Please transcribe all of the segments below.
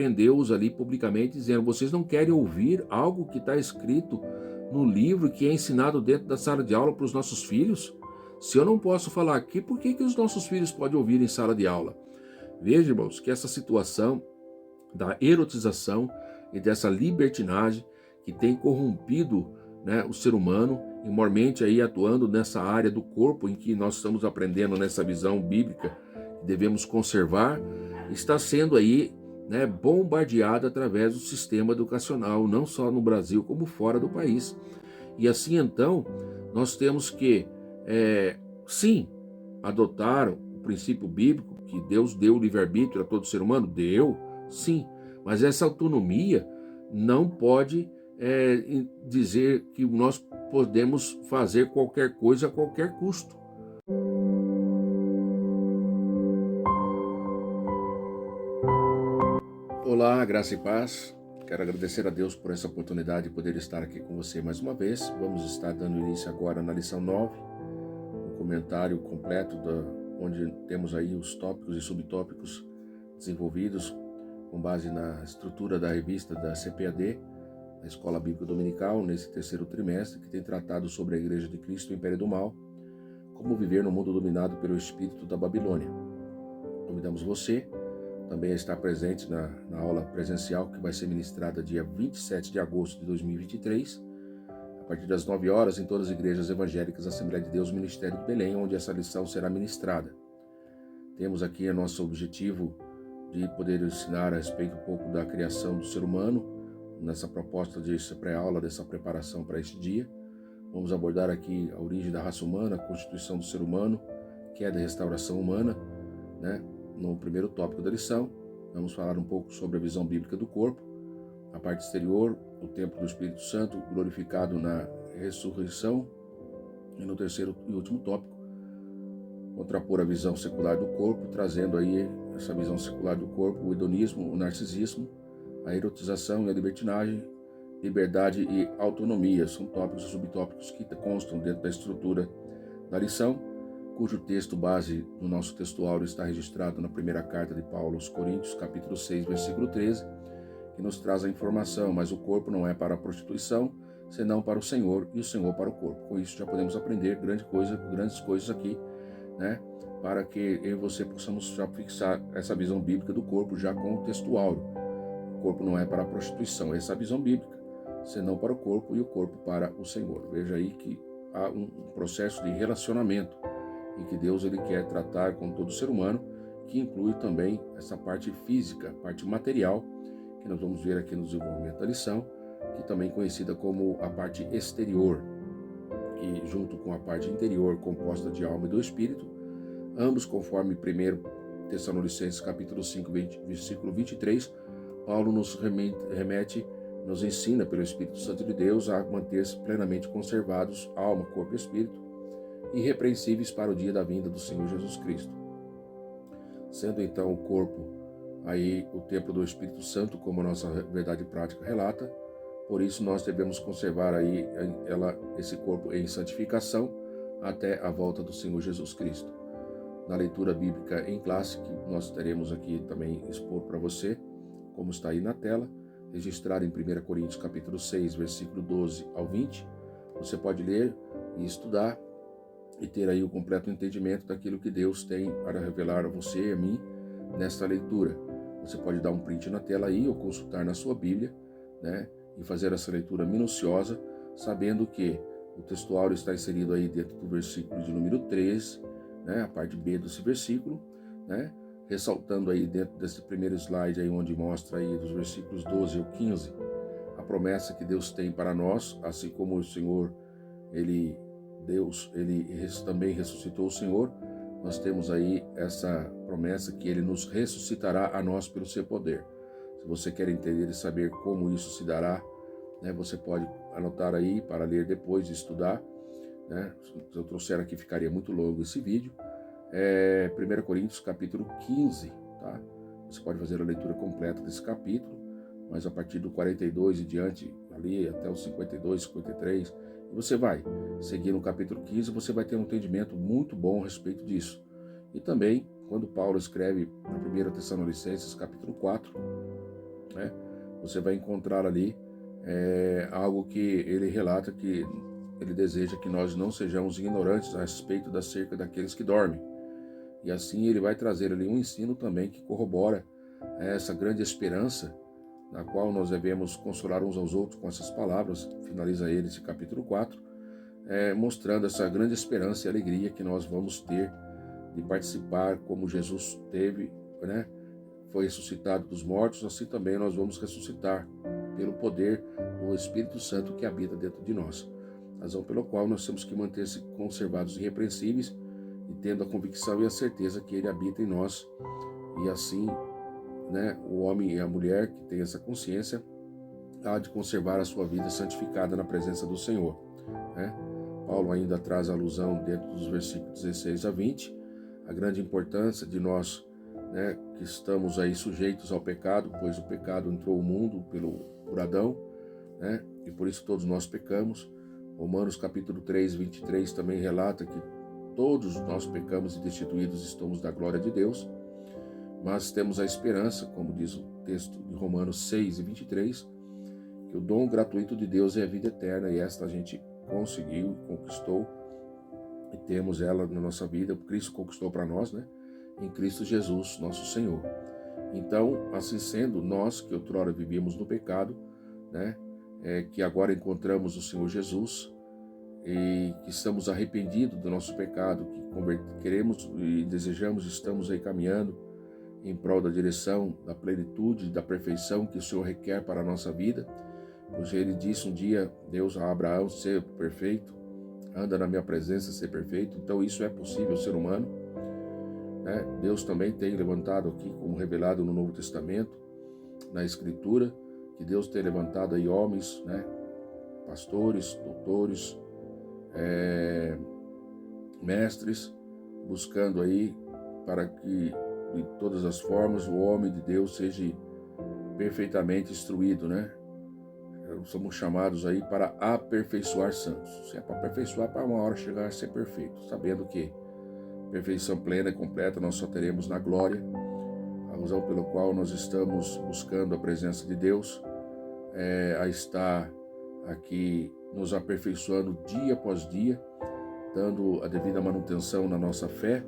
repreendeu-os ali publicamente, dizendo: vocês não querem ouvir algo que está escrito no livro, que é ensinado dentro da sala de aula para os nossos filhos? Se eu não posso falar aqui, por que os nossos filhos podem ouvir em sala de aula? Veja, irmãos, que essa situação da erotização e dessa libertinagem que tem corrompido, né, o ser humano, e mormente aí atuando nessa área do corpo em que nós estamos aprendendo nessa visão bíblica que devemos conservar, está sendo aí, né, bombardeada através do sistema educacional, não só no Brasil como fora do país. E assim então nós temos que, sim, adotar o princípio bíblico que Deus deu o livre-arbítrio a todo ser humano, deu, sim, mas essa autonomia não pode dizer que nós podemos fazer qualquer coisa a qualquer custo. Olá, graça e paz. Quero agradecer a Deus por essa oportunidade de poder estar aqui com você mais uma vez. Vamos estar dando início agora na lição 9, um comentário completo onde temos aí os tópicos e subtópicos desenvolvidos com base na estrutura da revista da CPAD, a Escola Bíblica Dominical, nesse terceiro trimestre, que tem tratado sobre a Igreja de Cristo, o Império do Mal, como viver no mundo dominado pelo espírito da Babilônia. Convidamos você também a estar presente na aula presencial que vai ser ministrada dia 27 de agosto de 2023, a partir das 9 horas, em todas as igrejas evangélicas Assembleia de Deus, Ministério de Belém, onde essa lição será ministrada. Temos aqui o nosso objetivo de poder ensinar a respeito um pouco da criação do ser humano, nessa proposta de pré-aula, dessa preparação para este dia. Vamos abordar aqui a origem da raça humana, a constituição do ser humano, queda e restauração humana, né? No primeiro tópico da lição, vamos falar um pouco sobre a visão bíblica do corpo, a parte exterior, o templo do Espírito Santo glorificado na ressurreição, e no terceiro e último tópico, contrapor a visão secular do corpo, trazendo aí essa visão secular do corpo, o hedonismo, o narcisismo, a erotização e a libertinagem, liberdade e autonomia. São tópicos e subtópicos que constam dentro da estrutura da lição, cujo texto base no nosso textuário está registrado na primeira carta de Paulo aos Coríntios, capítulo 6, versículo 13, que nos traz a informação: mas o corpo não é para a prostituição, senão para o Senhor, e o Senhor para o corpo. Com isso já podemos aprender grandes coisas aqui, né? Para que eu e você possamos já fixar essa visão bíblica do corpo já com o textuário. O corpo não é para a prostituição, essa é a visão bíblica, senão para o corpo, e o corpo para o Senhor. Veja aí que há um processo de relacionamento em que Deus ele quer tratar com todo ser humano, que inclui também essa parte física, parte material, que nós vamos ver aqui no desenvolvimento da lição, que também é conhecida como a parte exterior, que junto com a parte interior, composta de alma e do espírito, ambos conforme 1 Tessalonicenses capítulo 5, versículo 23, Paulo nos remete, nos ensina pelo Espírito Santo de Deus a manter-se plenamente conservados, alma, corpo e espírito, irrepreensíveis para o dia da vinda do Senhor Jesus Cristo. Sendo então o corpo aí o templo do Espírito Santo, como a nossa verdade prática relata, por isso nós devemos conservar aí esse corpo em santificação até a volta do Senhor Jesus Cristo. Na leitura bíblica em classe, que nós teremos aqui também expor para você, como está aí na tela, registrado em 1 Coríntios capítulo 6, versículo 12 ao 20, você pode ler e estudar e ter aí o completo entendimento daquilo que Deus tem para revelar a você e a mim nesta leitura. Você pode dar um print na tela aí ou consultar na sua Bíblia, né, e fazer essa leitura minuciosa, sabendo que o textuário está inserido aí dentro do versículo de número 13, né, a parte B desse versículo, né, ressaltando aí dentro desse primeiro slide aí onde mostra aí dos versículos 12 ao 15, a promessa que Deus tem para nós, assim como o Senhor, Deus também ressuscitou o Senhor, nós temos aí essa promessa que Ele nos ressuscitará a nós pelo seu poder. Se você quer entender e saber como isso se dará, né, você pode anotar aí para ler depois e estudar, né? Se eu trouxer aqui ficaria muito longo esse vídeo. 1 Coríntios capítulo 15, tá? Você pode fazer a leitura completa desse capítulo, mas a partir do 42 e diante, ali até o 52, 53, você vai seguir no capítulo 15, você vai ter um entendimento muito bom a respeito disso. E também, quando Paulo escreve na 1 Tessalonicenses capítulo 4, né? Você vai encontrar ali algo que ele relata que ele deseja que nós não sejamos ignorantes a respeito acerca daqueles que dormem. E assim ele vai trazer ali um ensino também que corrobora essa grande esperança na qual nós devemos consolar uns aos outros com essas palavras. Finaliza ele esse capítulo 4, mostrando essa grande esperança e alegria que nós vamos ter de participar como Jesus teve, né? Foi ressuscitado dos mortos, assim também nós vamos ressuscitar pelo poder do Espírito Santo que habita dentro de nós. Razão pela qual nós temos que manter-se conservados e irrepreensíveis e tendo a convicção e a certeza que ele habita em nós. E assim, né, o homem e a mulher que tem essa consciência há de conservar a sua vida santificada na presença do Senhor, né? Paulo ainda traz alusão dentro dos versículos 16 a 20, a grande importância de nós, né, que estamos aí sujeitos ao pecado, pois o pecado entrou no mundo por Adão, né, e por isso todos nós pecamos. Romanos capítulo 3, 23 também relata que todos nós pecamos e destituídos estamos da glória de Deus, mas temos a esperança, como diz o texto de Romanos 6 e 23, que o dom gratuito de Deus é a vida eterna, e esta a gente conseguiu, conquistou, e temos ela na nossa vida. Cristo conquistou para nós, né? Em Cristo Jesus, nosso Senhor. Então, assim sendo, nós que outrora vivíamos no pecado, né? Que agora encontramos o Senhor Jesus e que estamos arrependidos do nosso pecado, que queremos e desejamos, estamos aí caminhando em prol da direção, da plenitude, da perfeição que o Senhor requer para a nossa vida. Pois ele disse um dia, Deus a Abraão, ser perfeito, anda na minha presença, ser perfeito. Então isso é possível ao ser humano, né? Deus também tem levantado aqui, como revelado no Novo Testamento, na Escritura, que Deus tem levantado aí homens, né? Pastores, doutores, mestres, buscando aí para que de todas as formas o homem de Deus seja perfeitamente instruído, né? Somos chamados aí para aperfeiçoar santos. Se é para aperfeiçoar, para uma hora chegar a ser perfeito, sabendo que perfeição plena e completa nós só teremos na glória, a razão pela qual nós estamos buscando a presença de Deus, a estar aqui nos aperfeiçoando dia após dia, dando a devida manutenção na nossa fé,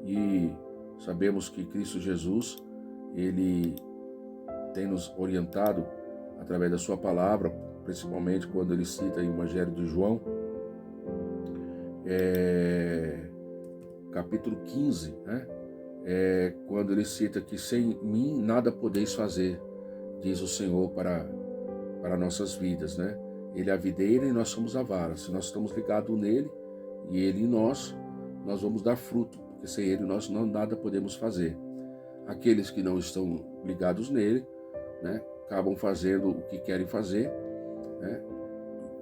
e sabemos que Cristo Jesus, ele tem nos orientado através da sua palavra, principalmente quando ele cita em o Evangelho de João, capítulo 15, né? Quando ele cita que sem mim nada podeis fazer, diz o Senhor para nossas vidas, né? Ele é a videira e nós somos a vara. Se nós estamos ligados nele e ele em nós, nós vamos dar fruto, porque sem ele nós nada podemos fazer. Aqueles que não estão ligados nele, né, acabam fazendo o que querem fazer, né,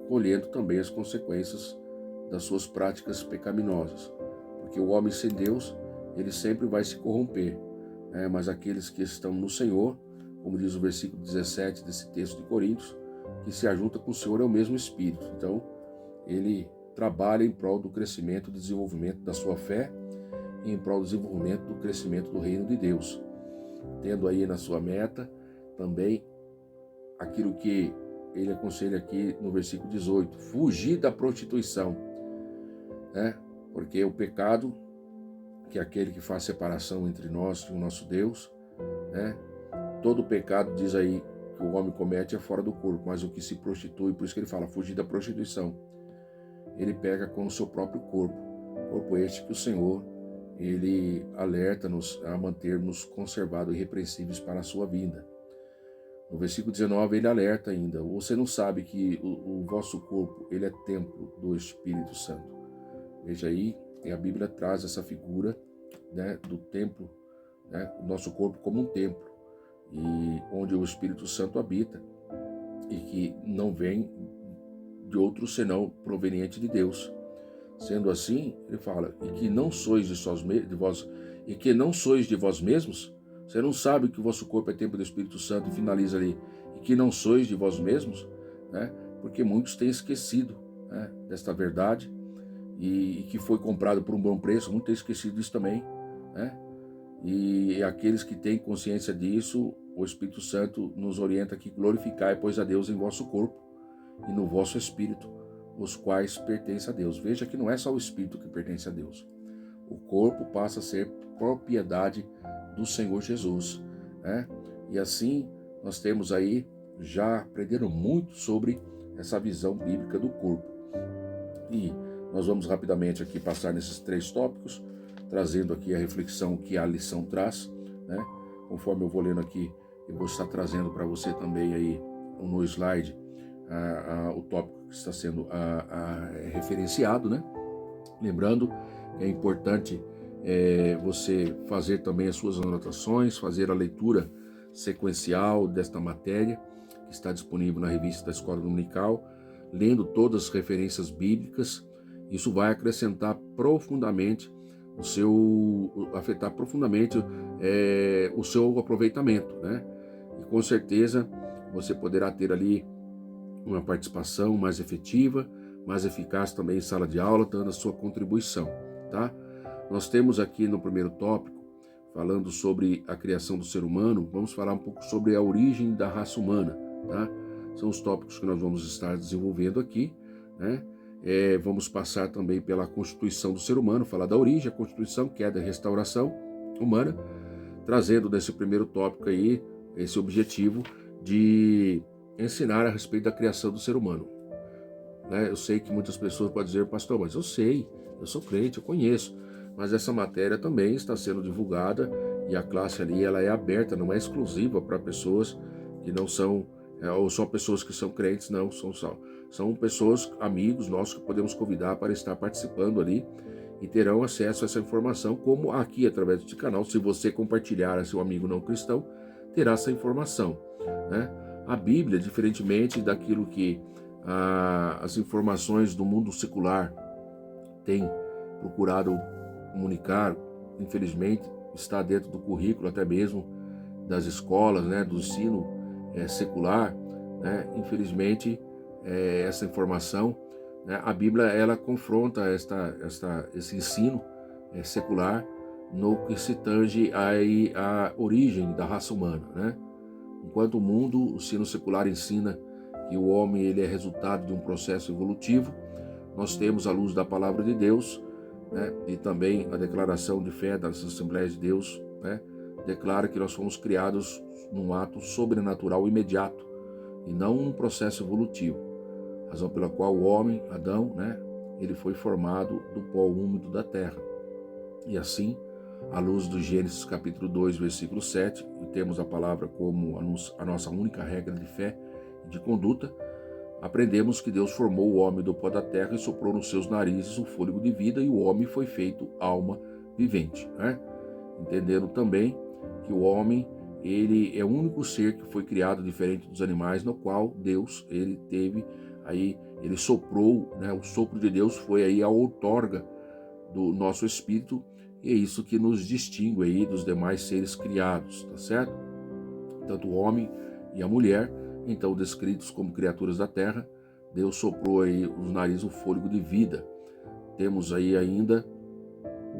colhendo também as consequências das suas práticas pecaminosas. Porque o homem sem Deus, ele sempre vai se corromper, né, mas aqueles que estão no Senhor, como diz o versículo 17 desse texto de Coríntios, que se ajunta com o Senhor é o mesmo Espírito. Então, ele trabalha em prol do crescimento e desenvolvimento da sua fé e em prol do desenvolvimento do crescimento do reino de Deus, tendo aí na sua meta também aquilo que ele aconselha aqui no versículo 18, fugir da prostituição, né? Porque o pecado, que é aquele que faz separação entre nós e o nosso Deus, né? Todo pecado, diz aí, que o homem comete é fora do corpo, mas o que se prostitui, por isso que ele fala, fugir da prostituição, ele pega com o seu próprio corpo este que o Senhor, ele alerta-nos a mantermos conservados e irrepreensíveis para a sua vinda. No versículo 19 ele alerta ainda, você não sabe que o vosso corpo, ele é templo do Espírito Santo. Veja aí, a Bíblia traz essa figura, né, do templo, né, o nosso corpo como um templo, e onde o Espírito Santo habita, e que não vem de outro senão proveniente de Deus. Sendo assim, ele fala, e que não sois de vós mesmos. Você não sabe que o vosso corpo é templo do Espírito Santo, e finaliza ali, e que não sois de vós mesmos, né? Porque muitos têm esquecido, né, desta verdade, e que foi comprado por um bom preço, muitos têm esquecido disso também, né? E aqueles que têm consciência disso, o Espírito Santo nos orienta que glorificai, pois, a Deus em vosso corpo e no vosso espírito, os quais pertencem a Deus. Veja que não é só o espírito que pertence a Deus. O corpo passa a ser propriedade do Senhor Jesus, né? E assim nós temos aí já aprendendo muito sobre essa visão bíblica do corpo. E nós vamos rapidamente aqui passar nesses 3 tópicos, trazendo aqui a reflexão que a lição traz, né? Conforme eu vou lendo aqui, eu vou estar trazendo para você também aí no slide o tópico que está sendo referenciado, né? Lembrando que é importante você fazer também as suas anotações, fazer a leitura sequencial desta matéria, que está disponível na revista da Escola Dominical, lendo todas as referências bíblicas. Isso vai acrescentar profundamente afetar profundamente o seu aproveitamento, né? E com certeza você poderá ter ali uma participação mais efetiva, mais eficaz também em sala de aula, dando a sua contribuição, tá? Nós temos aqui no primeiro tópico, falando sobre a criação do ser humano, vamos falar um pouco sobre a origem da raça humana, tá? São os tópicos que nós vamos estar desenvolvendo aqui, né? Vamos passar também pela constituição do ser humano, falar da origem, a constituição, queda e restauração humana, trazendo nesse primeiro tópico aí esse objetivo de ensinar a respeito da criação do ser humano, né? Eu sei que muitas pessoas podem dizer, pastor, mas eu sei, eu sou crente, eu conheço, mas essa matéria também está sendo divulgada e a classe ali ela é aberta, não é exclusiva para pessoas que não são, ou só pessoas que são crentes, não, são pessoas, amigos nossos que podemos convidar para estar participando ali e terão acesso a essa informação, como aqui através deste canal, se você compartilhar a seu amigo não cristão, terá essa informação, né? A Bíblia, diferentemente daquilo que as informações do mundo secular têm procurado comunicar, infelizmente, está dentro do currículo até mesmo das escolas, né, do ensino secular, né? Infelizmente, essa informação, né, a Bíblia ela confronta esse ensino secular no que se tange à origem da raça humana, né? Enquanto o mundo, o ensino secular ensina que o homem ele é resultado de um processo evolutivo, nós temos a luz da palavra de Deus, né, e também a declaração de fé das Assembleias de Deus, né, declara que nós fomos criados num ato sobrenatural imediato e não um processo evolutivo, razão pela qual o homem, Adão, né, ele foi formado do pó úmido da terra. E assim, à luz do Gênesis capítulo 2, versículo 7, e temos a palavra como a nossa única regra de fé e de conduta, aprendemos que Deus formou o homem do pó da terra e soprou nos seus narizes o fôlego de vida e o homem foi feito alma vivente, né? Entendendo também que o homem ele é o único ser que foi criado diferente dos animais, no qual Deus ele teve aí, ele soprou, né? O sopro de Deus foi aí a outorga do nosso espírito e é isso que nos distingue aí dos demais seres criados, tá certo? Tanto o homem e a mulher, então descritos como criaturas da terra, Deus soprou aí nos narizes o fôlego de vida. Temos aí ainda,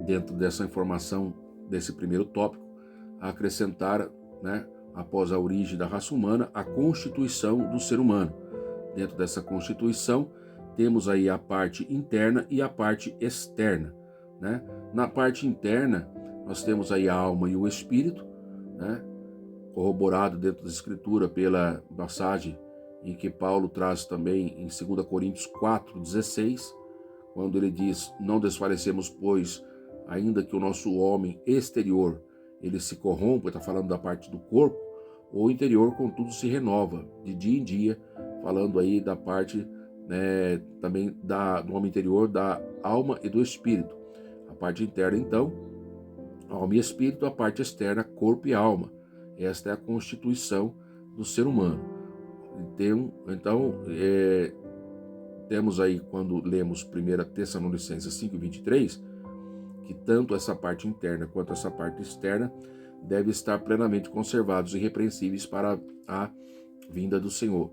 dentro dessa informação desse primeiro tópico, a acrescentar, né, após a origem da raça humana, a constituição do ser humano. Dentro dessa constituição, temos aí a parte interna e a parte externa, né? Na parte interna, nós temos aí a alma e o espírito, né? Corroborado dentro da Escritura pela passagem em que Paulo traz também em 2 Coríntios 4,16, quando ele diz, não desfalecemos, pois, ainda que o nosso homem exterior ele se corrompa, está falando da parte do corpo, o interior, contudo, se renova de dia em dia, falando aí da parte, né, também do homem interior, da alma e do espírito. A parte interna, então, alma e espírito, a parte externa, corpo e alma. Esta é a constituição do ser humano. Então, temos aí, quando lemos 1 Tessalonicenses 5,23, que tanto essa parte interna quanto essa parte externa devem estar plenamente conservados e irrepreensíveis para a vinda do Senhor.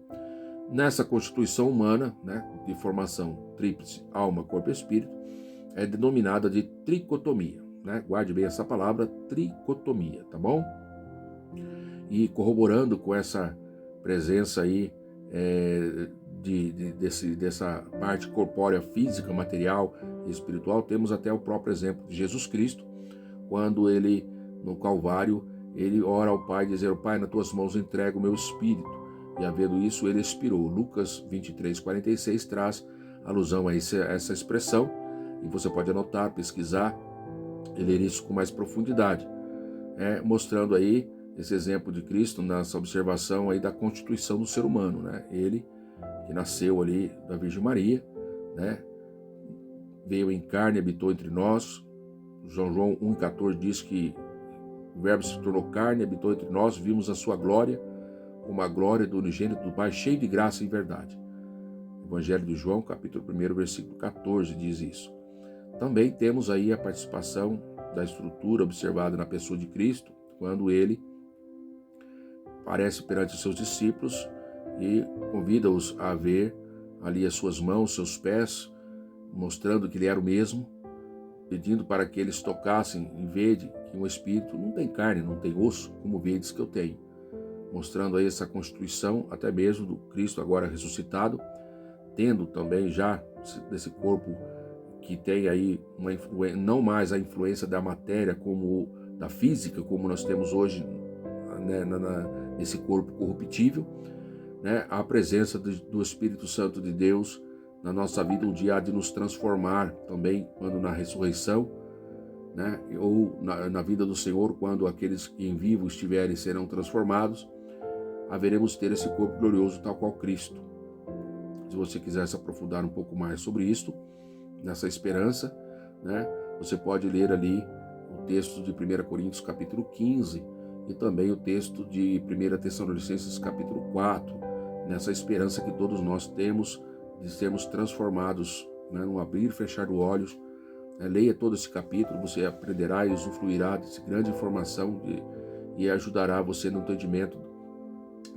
Nessa constituição humana, né, de formação tríplice, alma, corpo e espírito, é denominada de tricotomia, né? Guarde bem essa palavra, tricotomia, tá bom? E corroborando com essa presença aí dessa parte corpórea, física, material e espiritual, temos até o próprio exemplo de Jesus Cristo, quando ele, no Calvário, ele ora ao Pai, dizendo: Pai, nas tuas mãos entrego o meu espírito. E havendo isso, ele expirou. Lucas 23:46 traz alusão a essa expressão, e você pode anotar, pesquisar e ler isso com mais profundidade, mostrando aí esse exemplo de Cristo nessa observação aí da constituição do ser humano, né? Ele que nasceu ali da Virgem Maria, né? Veio em carne, habitou entre nós. João 1,14 diz que o Verbo se tornou carne, habitou entre nós, vimos a sua glória, como a glória do unigênito do Pai, cheio de graça e verdade. Evangelho de João, capítulo 1, versículo 14, diz isso. Também temos aí a participação da estrutura observada na pessoa de Cristo, quando ele aparece perante os seus discípulos e convida-os a ver ali as suas mãos, seus pés, mostrando que ele era o mesmo, pedindo para que eles tocassem, em vez de que um espírito não tem carne, não tem osso, como vedes que eu tenho. Mostrando aí essa constituição, até mesmo do Cristo agora ressuscitado, tendo também já desse corpo que tem aí uma influência, não mais a influência da matéria como da física, como nós temos hoje, né, nesse corpo corruptível, né, a presença do Espírito Santo de Deus na nossa vida um dia há de nos transformar também, quando na ressurreição, né, ou na vida do Senhor, quando aqueles que em vivo estiverem serão transformados, haveremos ter esse corpo glorioso tal qual Cristo. Se você quiser se aprofundar um pouco mais sobre isto, nessa esperança, né, você pode ler ali o texto de 1 Coríntios capítulo 15 e também o texto de 1 Tessalonicenses capítulo 4, nessa esperança que todos nós temos de sermos transformados, né, no abrir e fechar os olhos. Leia todo esse capítulo, você aprenderá e usufruirá dessa grande informação e ajudará você no entendimento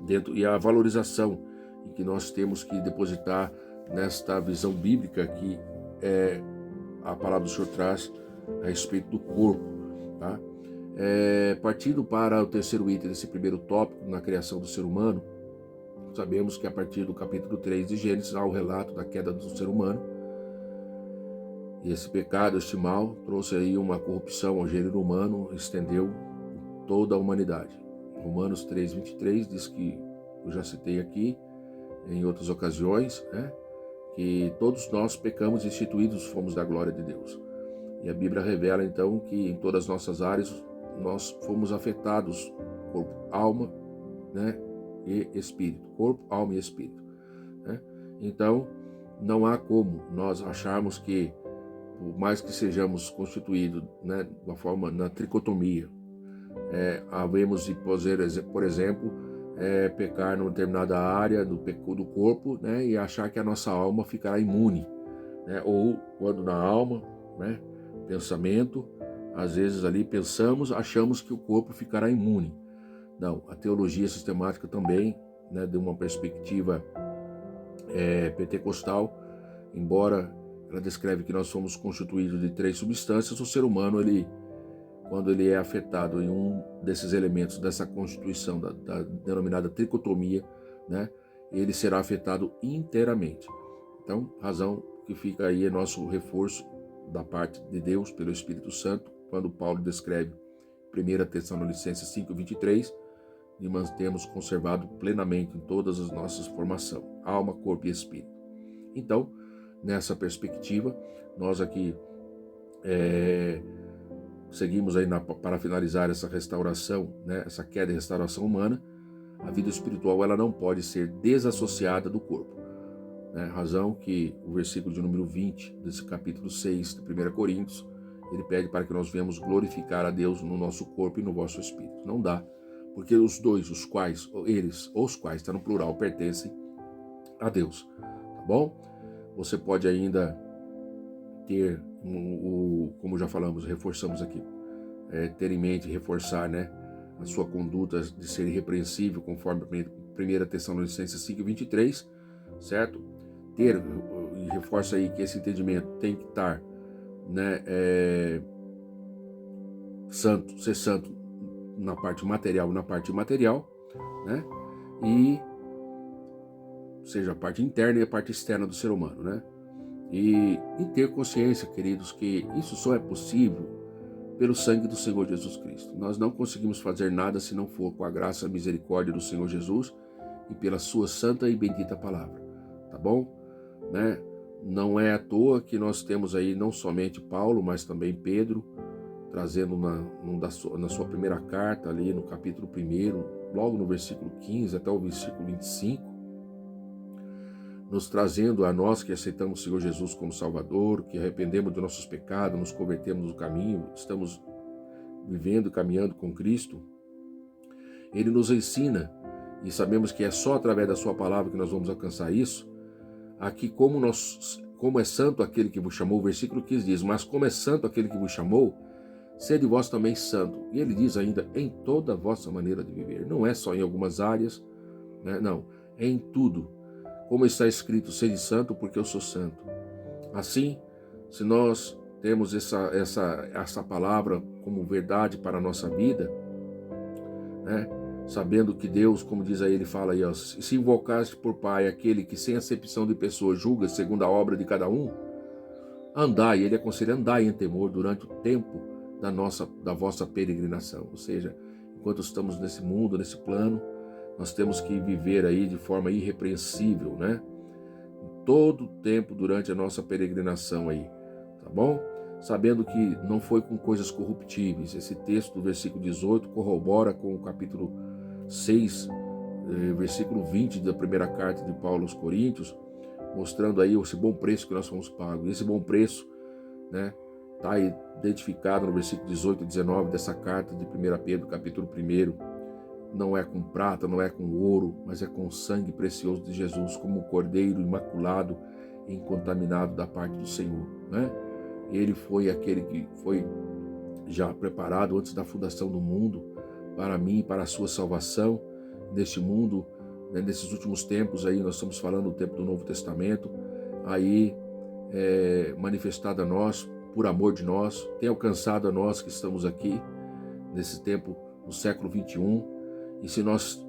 dentro e a valorização em que nós temos que depositar nesta visão bíblica que a palavra do Senhor traz a respeito do corpo, tá? Partindo para o terceiro item desse primeiro tópico, na criação do ser humano, sabemos que a partir do capítulo 3 de Gênesis há o relato da queda do ser humano, e esse pecado, este mal, trouxe aí uma corrupção ao gênero humano, estendeu toda a humanidade. Romanos 3:23 diz que, eu já citei aqui em outras ocasiões, né, que todos nós pecamos e instituídos fomos da glória de Deus. E a Bíblia revela então que em todas as nossas áreas nós fomos afetados, corpo, alma, né, e espírito, corpo, alma e espírito, né? Então não há como nós acharmos que, por mais que sejamos constituídos, né, de uma forma na tricotomia, havemos de, por exemplo, pecar numa determinada área do corpo, né, e achar que a nossa alma ficará imune, né? Ou quando na alma, né, pensamento, às vezes ali pensamos, achamos que o corpo ficará imune. Não, a teologia sistemática também, né, de uma perspectiva pentecostal, embora ela descreve que nós somos constituídos de 3 substâncias, o ser humano, quando ele é afetado em um desses elementos dessa constituição, da denominada tricotomia, né, ele será afetado inteiramente. Então, razão que fica aí é nosso reforço da parte de Deus pelo Espírito Santo, quando Paulo descreve 1 Tessalonicenses 5:23, e mantemos conservado plenamente em todas as nossas formações, alma, corpo e espírito. Então, nessa perspectiva, nós aqui seguimos aí para finalizar essa restauração, né, essa queda e restauração humana. A vida espiritual ela não pode ser desassociada do corpo, né? Razão que o versículo de número 20 desse capítulo 6 de 1 Coríntios, ele pede para que nós venhamos glorificar a Deus no nosso corpo e no vosso espírito. Não dá, porque os dois, os quais, está no plural, pertencem a Deus, tá bom? Você pode ainda ter, como já falamos, reforçamos aqui, ter em mente, reforçar, né, a sua conduta de ser irrepreensível, conforme 1 Tessalonicenses 5:23, certo? Ter, e reforça aí que esse entendimento tem que estar, né, santo, ser santo na parte material e na parte imaterial, né? E seja a parte interna e a parte externa do ser humano, né? E ter consciência, queridos, que isso só é possível pelo sangue do Senhor Jesus Cristo. Nós não conseguimos fazer nada se não for com a graça e a misericórdia do Senhor Jesus e pela sua santa e bendita palavra, tá bom? Né? Não é à toa que nós temos aí não somente Paulo, mas também Pedro, trazendo na sua primeira carta ali no capítulo 1, logo no versículo 15 até o versículo 25, nos trazendo a nós que aceitamos o Senhor Jesus como Salvador, que arrependemos dos nossos pecados, nos convertemos no caminho, estamos vivendo e caminhando com Cristo. Ele nos ensina, e sabemos que é só através da sua palavra que nós vamos alcançar isso, aqui como é santo aquele que vos chamou, o versículo 15 diz, mas como é santo aquele que vos chamou, sede vós também santo. E ele diz ainda, em toda a vossa maneira de viver. Não é só em algumas áreas, né? Não, é em tudo. Como está escrito, sede santo porque eu sou santo. Assim, se nós temos essa palavra como verdade para a nossa vida, né? Sabendo que Deus, como diz aí, ele fala aí, ó, se invocaste por Pai aquele que sem acepção de pessoas julga segundo a obra de cada um, andai, ele aconselha, andai em temor durante o tempo da vossa peregrinação. Ou seja, enquanto estamos nesse mundo, nesse plano, nós temos que viver aí de forma irrepreensível, né? Todo o tempo durante a nossa peregrinação aí, tá bom? Sabendo que não foi com coisas corruptíveis. Esse texto do versículo 18 corrobora com o capítulo 6, versículo 20 da primeira carta de Paulo aos Coríntios, mostrando aí esse bom preço que nós fomos pagos. E esse bom preço, né, está identificado no versículo 18 e 19 dessa carta de 1 Pedro, capítulo 1. Não é com prata, não é com ouro, mas é com o sangue precioso de Jesus, como um cordeiro imaculado e incontaminado da parte do Senhor, né? Ele foi aquele que foi já preparado antes da fundação do mundo para mim, para a sua salvação neste mundo, né? Nesses últimos tempos aí, nós estamos falando do tempo do Novo Testamento, aí manifestado a nós, por amor de nós, tem alcançado a nós que estamos aqui nesse tempo, no século 21. E se nós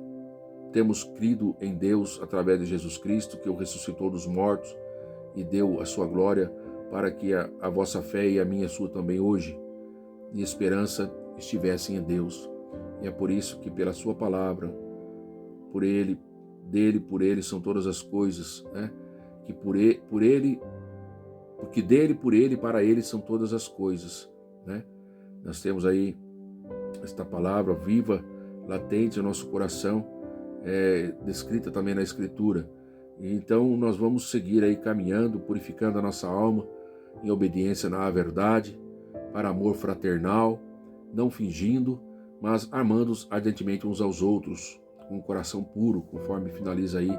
temos crido em Deus através de Jesus Cristo, que o ressuscitou dos mortos e deu a sua glória, para que a vossa fé e a minha sua também hoje, e esperança, estivessem em Deus. E é por isso que pela sua palavra, por Ele, dele, por Ele são todas as coisas, né? Que porque dele, por Ele, para Ele são todas as coisas, né? Nós temos aí esta palavra viva, latente no nosso coração, descrita também na Escritura. E então nós vamos seguir aí caminhando, purificando a nossa alma, em obediência na verdade, para amor fraternal, não fingindo, mas amando-os ardentemente uns aos outros, com o coração puro, conforme finaliza aí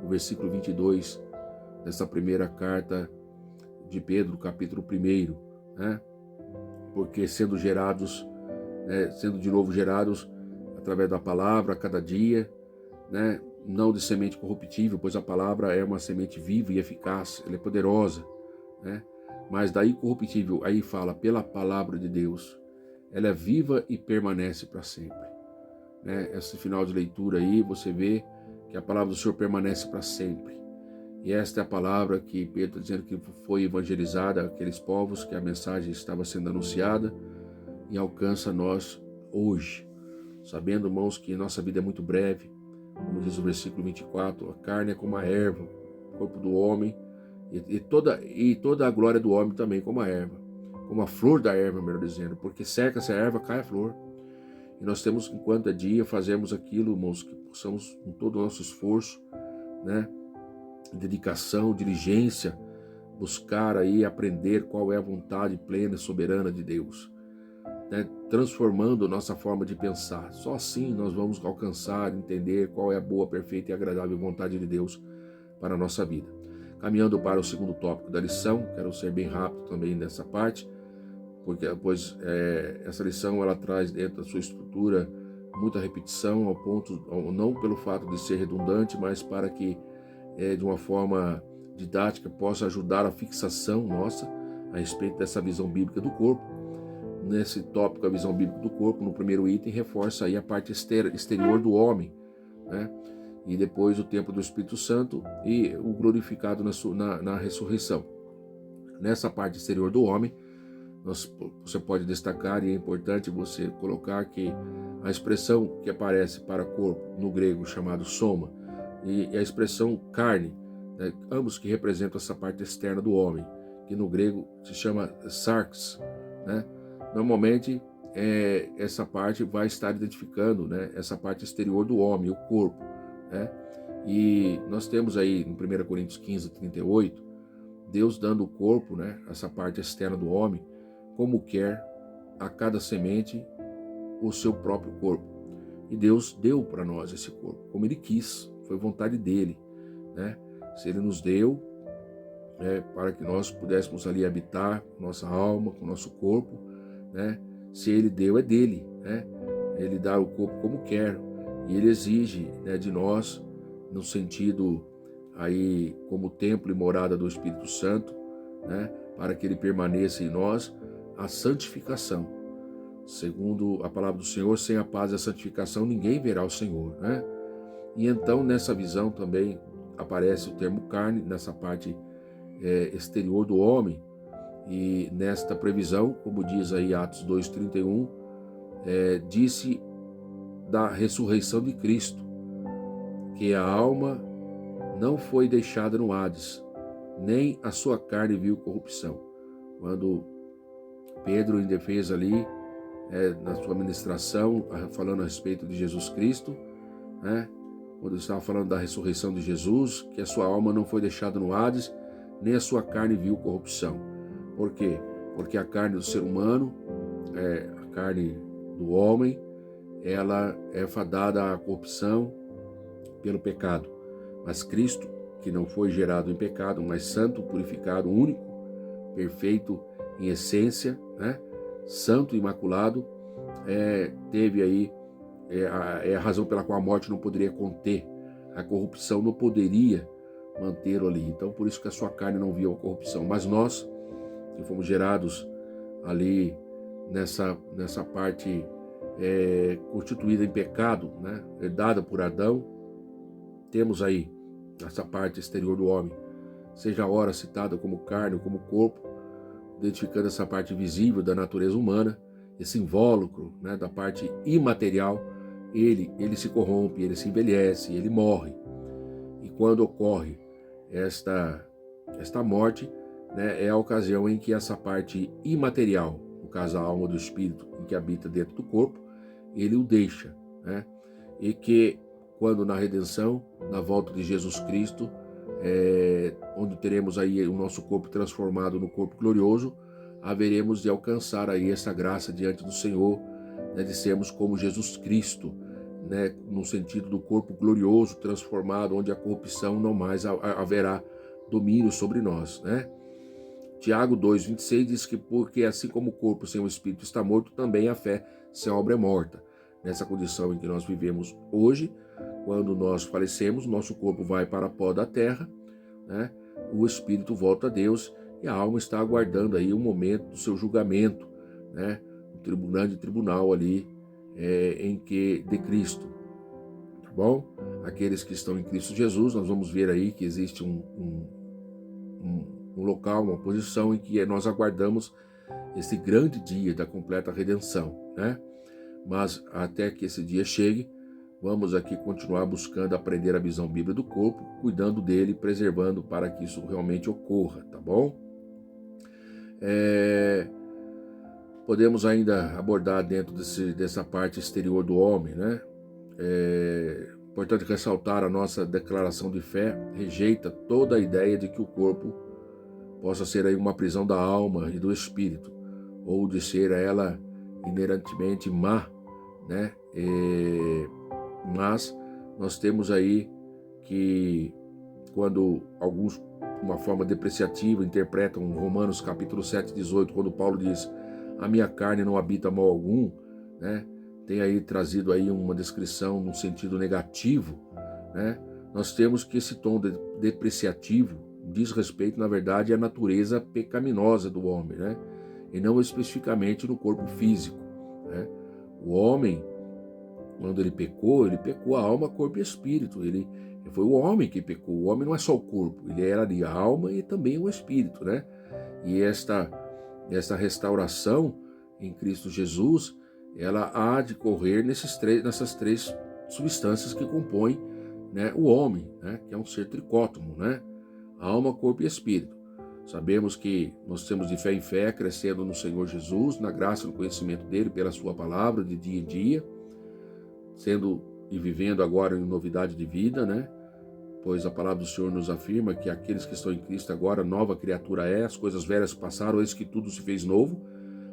o versículo 22 dessa primeira carta de Pedro, capítulo 1, né? Porque sendo gerados, né, sendo de novo gerados através da palavra a cada dia, né, não de semente corruptível, pois a palavra é uma semente viva e eficaz, ela é poderosa, né? Mas da incorruptível, aí fala, pela palavra de Deus, ela é viva e permanece para sempre, né? Esse final de leitura aí, você vê que a palavra do Senhor permanece para sempre. E esta é a palavra que Pedro está dizendo que foi evangelizada àqueles povos, que a mensagem estava sendo anunciada e alcança nós hoje, sabendo, irmãos, que nossa vida é muito breve, como diz o versículo 24, a carne é como a erva, o corpo do homem, e toda a glória do homem também como a erva, como a flor da erva, melhor dizendo, porque seca-se a erva, cai a flor. E nós temos, enquanto é dia, fazemos aquilo, irmãos, que possamos, com todo o nosso esforço, né, dedicação, diligência, buscar aí aprender qual é a vontade plena e soberana de Deus, né, transformando nossa forma de pensar. Só assim nós vamos alcançar, entender qual é a boa, perfeita e agradável vontade de Deus para a nossa vida. Caminhando para o segundo tópico da lição, quero ser bem rápido também nessa parte, pois essa lição ela traz dentro da sua estrutura muita repetição, ao ponto, não pelo fato de ser redundante, mas para que de uma forma didática possa ajudar a fixação nossa a respeito dessa visão bíblica do corpo, nesse tópico, a visão bíblica do corpo, no primeiro item, reforça aí a parte exterior do homem, né? E depois o templo do Espírito Santo e o glorificado na ressurreição. Nessa parte exterior do homem, você pode destacar, e é importante você colocar, que a expressão que aparece para corpo no grego chamado soma e a expressão carne, né, ambos que representam essa parte externa do homem, que no grego se chama sarx, né? Normalmente essa parte vai estar identificando, né, essa parte exterior do homem, o corpo, né? E nós temos aí em 1 Coríntios 15, 38, Deus dando o corpo, né, essa parte externa do homem, como quer a cada semente o seu próprio corpo. E Deus deu para nós esse corpo, como Ele quis, foi vontade dEle, né? Se Ele nos deu, para que nós pudéssemos ali habitar com nossa alma, com nosso corpo, né? Se Ele deu, é dEle, né? Ele dá o corpo como quer, e Ele exige, né, de nós, no sentido aí como templo e morada do Espírito Santo, né, para que Ele permaneça em nós, a santificação. Segundo a palavra do Senhor, sem a paz e a santificação ninguém verá o Senhor, né? E então nessa visão também aparece o termo carne, nessa parte exterior do homem, e nesta previsão, como diz aí Atos 2,31, disse da ressurreição de Cristo, que a alma não foi deixada no Hades, nem a sua carne viu corrupção. Quando Pedro, em defesa ali, na sua ministração, falando a respeito de Jesus Cristo, né, quando ele estava falando da ressurreição de Jesus, que a sua alma não foi deixada no Hades, nem a sua carne viu corrupção. Por quê? Porque a carne do ser humano, a carne do homem, ela é fadada à corrupção pelo pecado. Mas Cristo, que não foi gerado em pecado, mas santo, purificado, único, perfeito em essência, né? Santo, imaculado, teve aí a razão pela qual a morte não poderia conter, a corrupção não poderia mantê-lo ali. Então, por isso que a sua carne não viu a corrupção. Mas nós, que fomos gerados ali nessa parte constituída em pecado, né, herdada por Adão, temos aí essa parte exterior do homem, seja ora citada como carne ou como corpo, identificando essa parte visível da natureza humana, esse invólucro, né, da parte imaterial. Ele se corrompe, ele se envelhece, ele morre. E quando ocorre esta morte, né, é a ocasião em que essa parte imaterial, no caso a alma do espírito, em que habita dentro do corpo, ele o deixa, né? E que quando na redenção, na volta de Jesus Cristo, onde teremos aí o nosso corpo transformado no corpo glorioso, haveremos de alcançar aí essa graça diante do Senhor, né, de sermos como Jesus Cristo, né, no sentido do corpo glorioso transformado, onde a corrupção não mais haverá domínio sobre nós, né? Tiago 2,26 diz que porque assim como o corpo sem o espírito está morto, também a fé sem a obra é morta. Nessa condição em que nós vivemos hoje, quando nós falecemos, nosso corpo vai para a pó da terra, né? O espírito volta a Deus e a alma está aguardando aí o momento do seu julgamento, né? O grande tribunal ali de Cristo, tá bom? Aqueles que estão em Cristo Jesus, nós vamos ver aí que existe um local, uma posição em que nós aguardamos esse grande dia da completa redenção, né? Mas até que esse dia chegue, vamos aqui continuar buscando aprender a visão bíblica do corpo, cuidando dele, preservando para que isso realmente ocorra, tá bom? Podemos ainda abordar dentro dessa parte exterior do homem, né? Importante ressaltar a nossa declaração de fé, rejeita toda a ideia de que o corpo possa ser aí uma prisão da alma e do espírito, ou de ser ela inerentemente má, né? Mas nós temos aí que quando alguns, de uma forma depreciativa, interpretam Romanos capítulo 7, 18, quando Paulo diz: a minha carne não habita mal algum, né? Tem aí trazido aí uma descrição num sentido negativo, né? Nós temos que esse tom depreciativo diz respeito, na verdade, à natureza pecaminosa do homem, né? e não especificamente no corpo físico, né? O homem, quando ele pecou a alma, corpo e espírito. Ele foi o homem que pecou. O homem não é só o corpo, ele era ali a alma e também o espírito, né? E esta restauração em Cristo Jesus, ela há de correr nessas três substâncias que compõem, né, o homem, né, que é um ser tricótomo, né? Alma, corpo e espírito. Sabemos que nós temos de fé em fé, crescendo no Senhor Jesus, na graça e no conhecimento dele, pela sua palavra, de dia em dia, sendo e vivendo agora em novidade de vida, né? Pois a palavra do Senhor nos afirma que aqueles que estão em Cristo agora, nova criatura é, as coisas velhas passaram, eis que tudo se fez novo,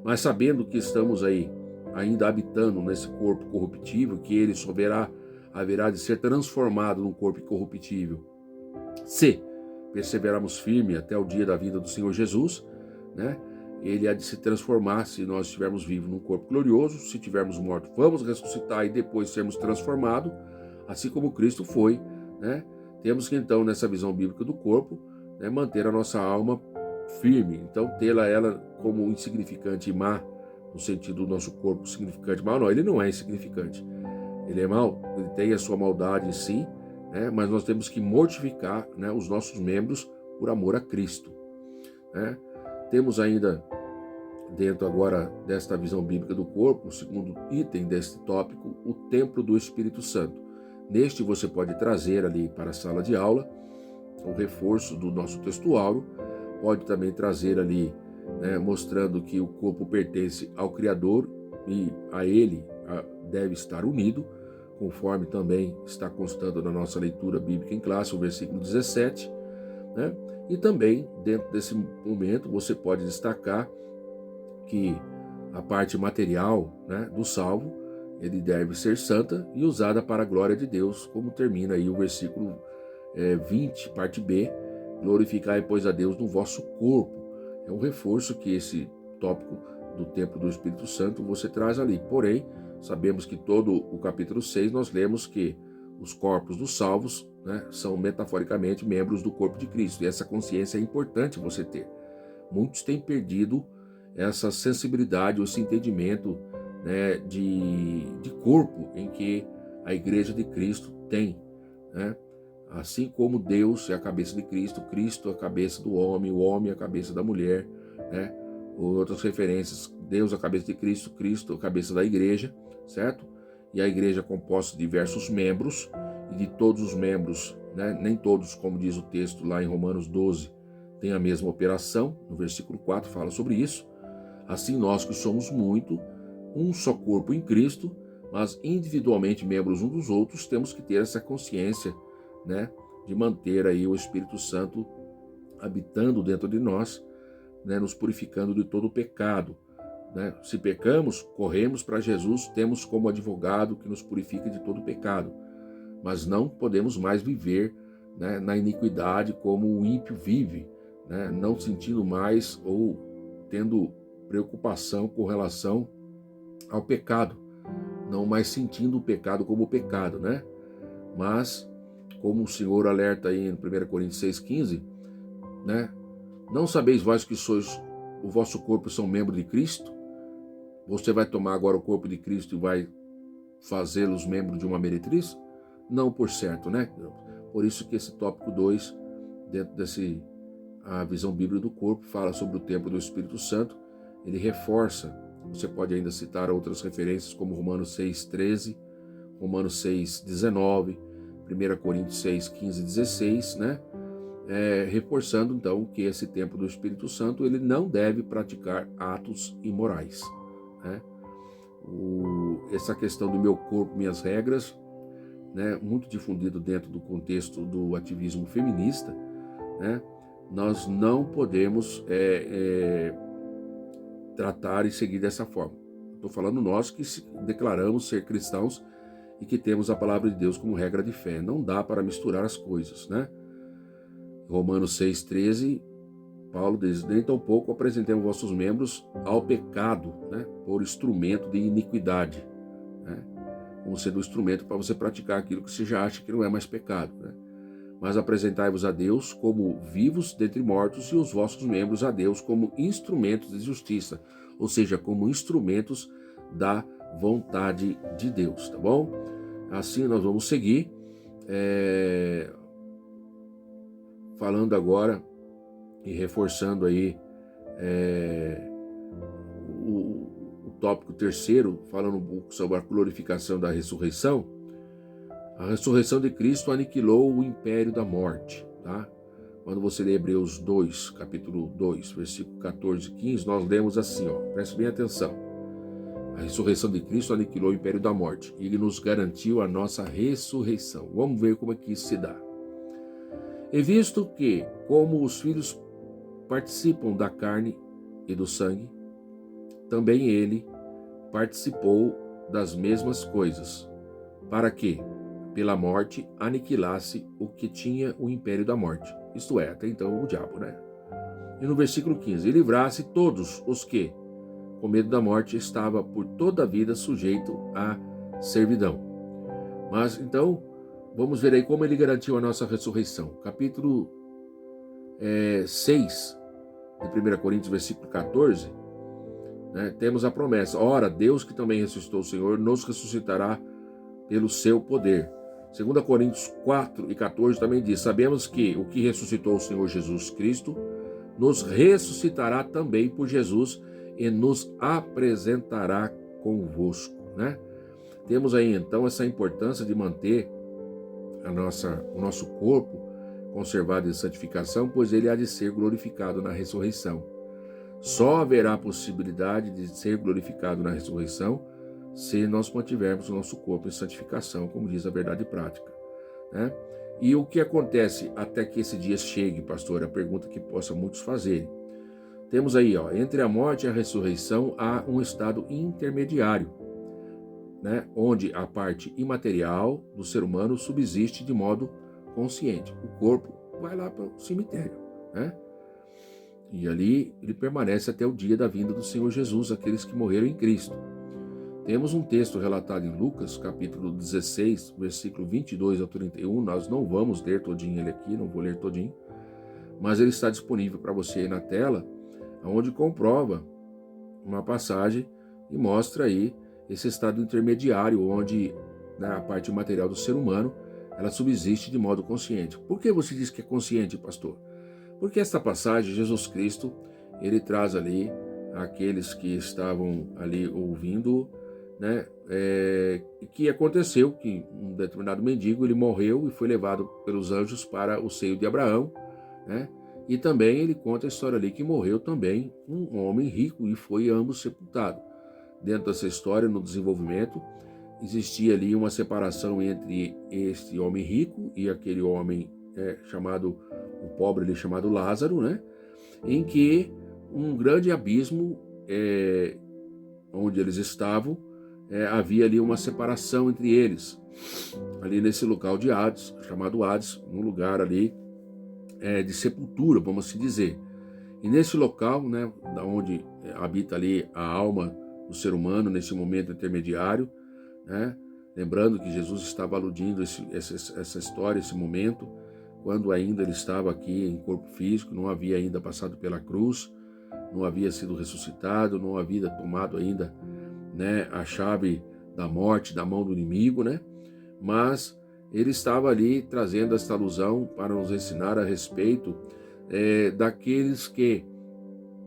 mas sabendo que estamos aí, ainda habitando nesse corpo corruptível, que ele só haverá de ser transformado num corpo incorruptível, se perseverarmos firme até o dia da vinda do Senhor Jesus, né? Ele há de se transformar se nós estivermos vivos num corpo glorioso. Se estivermos mortos, vamos ressuscitar e depois sermos transformados, assim como Cristo foi, né? Temos que então, nessa visão bíblica do corpo, né, manter a nossa alma firme. Então, ela como insignificante e má, no sentido do nosso corpo significante mal, não, ele não é insignificante. Ele é mau, ele tem a sua maldade em si, né, mas nós temos que mortificar, né, os nossos membros por amor a Cristo, né? Temos ainda, dentro agora desta visão bíblica do corpo, o segundo item deste tópico, o templo do Espírito Santo. Neste você pode trazer ali para a sala de aula o reforço do nosso textuário, pode também trazer ali, né, mostrando que o corpo pertence ao Criador e a ele deve estar unido, conforme também está constando na nossa leitura bíblica em classe, o versículo 17, né? E também, dentro desse momento, você pode destacar que a parte material, né, do salvo, ele deve ser santa e usada para a glória de Deus, como termina aí o versículo 20, parte B, glorificai, pois, a Deus no vosso corpo. É um reforço que esse tópico do templo do Espírito Santo você traz ali. Porém, sabemos que todo o capítulo 6 nós lemos que os corpos dos salvos, né, são metaforicamente membros do corpo de Cristo. E essa consciência é importante você ter. Muitos têm perdido essa sensibilidade, esse entendimento, né, de corpo em que a igreja de Cristo tem, né? Assim como Deus é a cabeça de Cristo, Cristo é a cabeça do homem, o homem é a cabeça da mulher, né? Outras referências, Deus é a cabeça de Cristo, Cristo é a cabeça da igreja, certo? E a igreja é composta de diversos membros, e de todos os membros, né, nem todos, como diz o texto lá em Romanos 12, têm a mesma operação. No versículo 4 fala sobre isso. Assim nós que somos muito, um só corpo em Cristo, mas individualmente membros uns dos outros, temos que ter essa consciência, né, de manter aí o Espírito Santo habitando dentro de nós, né, nos purificando de todo o pecado, né? Se pecamos, corremos para Jesus, temos como advogado que nos purifica de todo o pecado, mas não podemos mais viver, né, na iniquidade como o ímpio vive, né, não sentindo mais ou tendo preocupação com relação ao pecado, não mais sentindo o pecado como pecado, né? Mas, como o Senhor alerta aí em 1 Coríntios 6,15, né? Não sabeis vós que sois, o vosso corpo são membros de Cristo? Você vai tomar agora o corpo de Cristo e vai fazê-los membros de uma meretriz? Não, por certo, né? Por isso que esse tópico 2, dentro a visão bíblica do corpo, fala sobre o templo do Espírito Santo. Ele reforça, você pode ainda citar outras referências como Romanos 6,13, Romanos 6,19, 1 Coríntios 6,15 e 16, né? Reforçando então que esse templo do Espírito Santo ele não deve praticar atos imorais, né? Essa questão do meu corpo, minhas regras, né, muito difundido dentro do contexto do ativismo feminista, né? Nós não podemos tratar e seguir dessa forma. Estou falando nós que declaramos ser cristãos e que temos a palavra de Deus como regra de fé. Não dá para misturar as coisas, né? Romanos 6,13, Paulo diz: nem tampouco apresentemos vossos membros ao pecado, né, por instrumento de iniquidade, né, como sendo um instrumento para você praticar aquilo que você já acha que não é mais pecado, né? mas apresentai-vos a Deus como vivos dentre mortos e os vossos membros a Deus como instrumentos de justiça, ou seja, como instrumentos da vontade de Deus, tá bom? Assim nós vamos seguir, falando agora e reforçando aí o tópico terceiro, falando um pouco sobre a glorificação da ressurreição. A ressurreição de Cristo aniquilou o império da morte, tá? Quando você lê Hebreus 2, capítulo 2, versículo 14 e 15, nós lemos assim, preste bem atenção. A ressurreição de Cristo aniquilou o império da morte e ele nos garantiu a nossa ressurreição. Vamos ver como é que isso se dá. E visto que, como os filhos participam da carne e do sangue, também ele participou das mesmas coisas, para que, pela morte, aniquilasse o que tinha o império da morte, isto é, até então o diabo, né? E no versículo 15, e livrasse todos os que, com medo da morte, estava por toda a vida sujeito à servidão. Mas então, vamos ver aí como ele garantiu a nossa ressurreição. Capítulo 6 de 1 Coríntios, versículo 14, né, temos a promessa: ora, Deus que também ressuscitou o Senhor, nos ressuscitará pelo seu poder. 2 Coríntios 4 e 14 também diz: sabemos que o que ressuscitou o Senhor Jesus Cristo nos ressuscitará também por Jesus e nos apresentará convosco, né? Temos aí então essa importância de manter o nosso corpo conservado em santificação, pois ele há de ser glorificado na ressurreição. Só haverá possibilidade de ser glorificado na ressurreição se nós mantivermos o nosso corpo em santificação, como diz a verdade prática, né? E o que acontece até que esse dia chegue, pastor? É a pergunta que possa muitos fazerem. Temos aí, entre a morte e a ressurreição há um estado intermediário, né, onde a parte imaterial do ser humano subsiste de modo consciente. O corpo vai lá para o cemitério, né? E ali ele permanece até o dia da vinda do Senhor Jesus, aqueles que morreram em Cristo. Temos um texto relatado em Lucas, capítulo 16, versículo 22 ao 31. Nós não vamos ler todinho ele aqui, não vou ler todinho, mas ele está disponível para você aí na tela, onde comprova uma passagem e mostra aí esse estado intermediário, onde, né, a parte material do ser humano, ela subsiste de modo consciente. Por que você diz que é consciente, pastor? Porque esta passagem, Jesus Cristo, ele traz ali aqueles que estavam ali ouvindo, né, que aconteceu que um determinado mendigo, ele morreu e foi levado pelos anjos para o seio de Abraão, né? E também ele conta a história ali que morreu também um homem rico e foi ambos sepultados. Dentro dessa história, no desenvolvimento, existia ali uma separação entre este homem rico e aquele homem chamado, o pobre ali chamado Lázaro, né? Em que um grande abismo, onde eles estavam, havia ali uma separação entre eles, ali nesse local de Hades, chamado Hades, um lugar ali de sepultura, vamos assim dizer. E nesse local, né, onde habita ali a alma do ser humano, nesse momento intermediário, né, lembrando que Jesus estava aludindo essa história, esse momento, quando ainda ele estava aqui em corpo físico, não havia ainda passado pela cruz, não havia sido ressuscitado, não havia tomado ainda, né, a chave da morte da mão do inimigo, né? Mas ele estava ali trazendo esta alusão para nos ensinar a respeito daqueles que,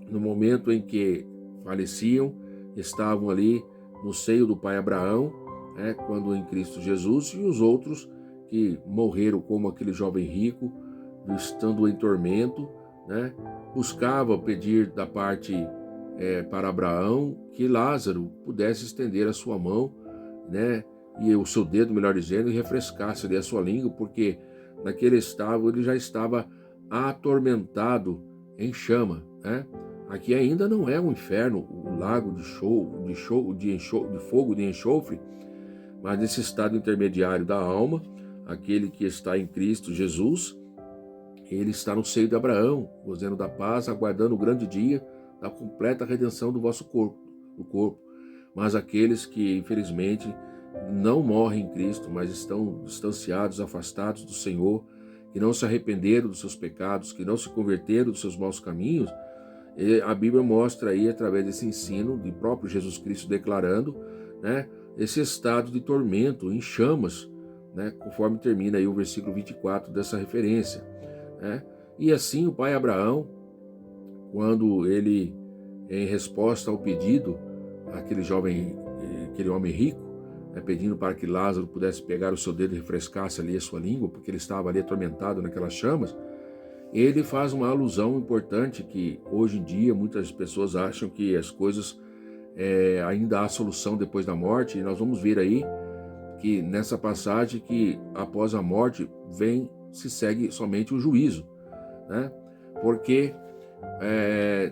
no momento em que faleciam, estavam ali no seio do pai Abraão, quando em Cristo Jesus, e os outros que morreram, como aquele jovem rico, estando em tormento, né, buscava pedir da parte para Abraão que Lázaro pudesse estender a sua mão, né, e o seu dedo, melhor dizendo, e refrescasse ali a sua língua, porque naquele estado ele já estava atormentado em chama, né? Aqui ainda não é um inferno, o lago de fogo, de enxofre, mas nesse estado intermediário da alma, aquele que está em Cristo Jesus, ele está no seio de Abraão, gozando da paz, aguardando o grande dia da completa redenção do vosso corpo, do corpo. Mas aqueles que, infelizmente, não morrem em Cristo, mas estão distanciados, afastados do Senhor, que não se arrependeram dos seus pecados, que não se converteram dos seus maus caminhos, a Bíblia mostra aí, através desse ensino de próprio Jesus Cristo declarando, né, esse estado de tormento, em chamas, né, conforme termina aí o versículo 24 dessa referência. Né? E assim o pai Abraão, quando ele, em resposta ao pedido, aquele homem rico, né, pedindo para que Lázaro pudesse pegar o seu dedo e refrescasse ali a sua língua, porque ele estava ali atormentado naquelas chamas, ele faz uma alusão importante que hoje em dia muitas pessoas acham que as coisas ainda há solução depois da morte, e nós vamos ver aí que nessa passagem que após a morte se segue somente o juízo, né? Porque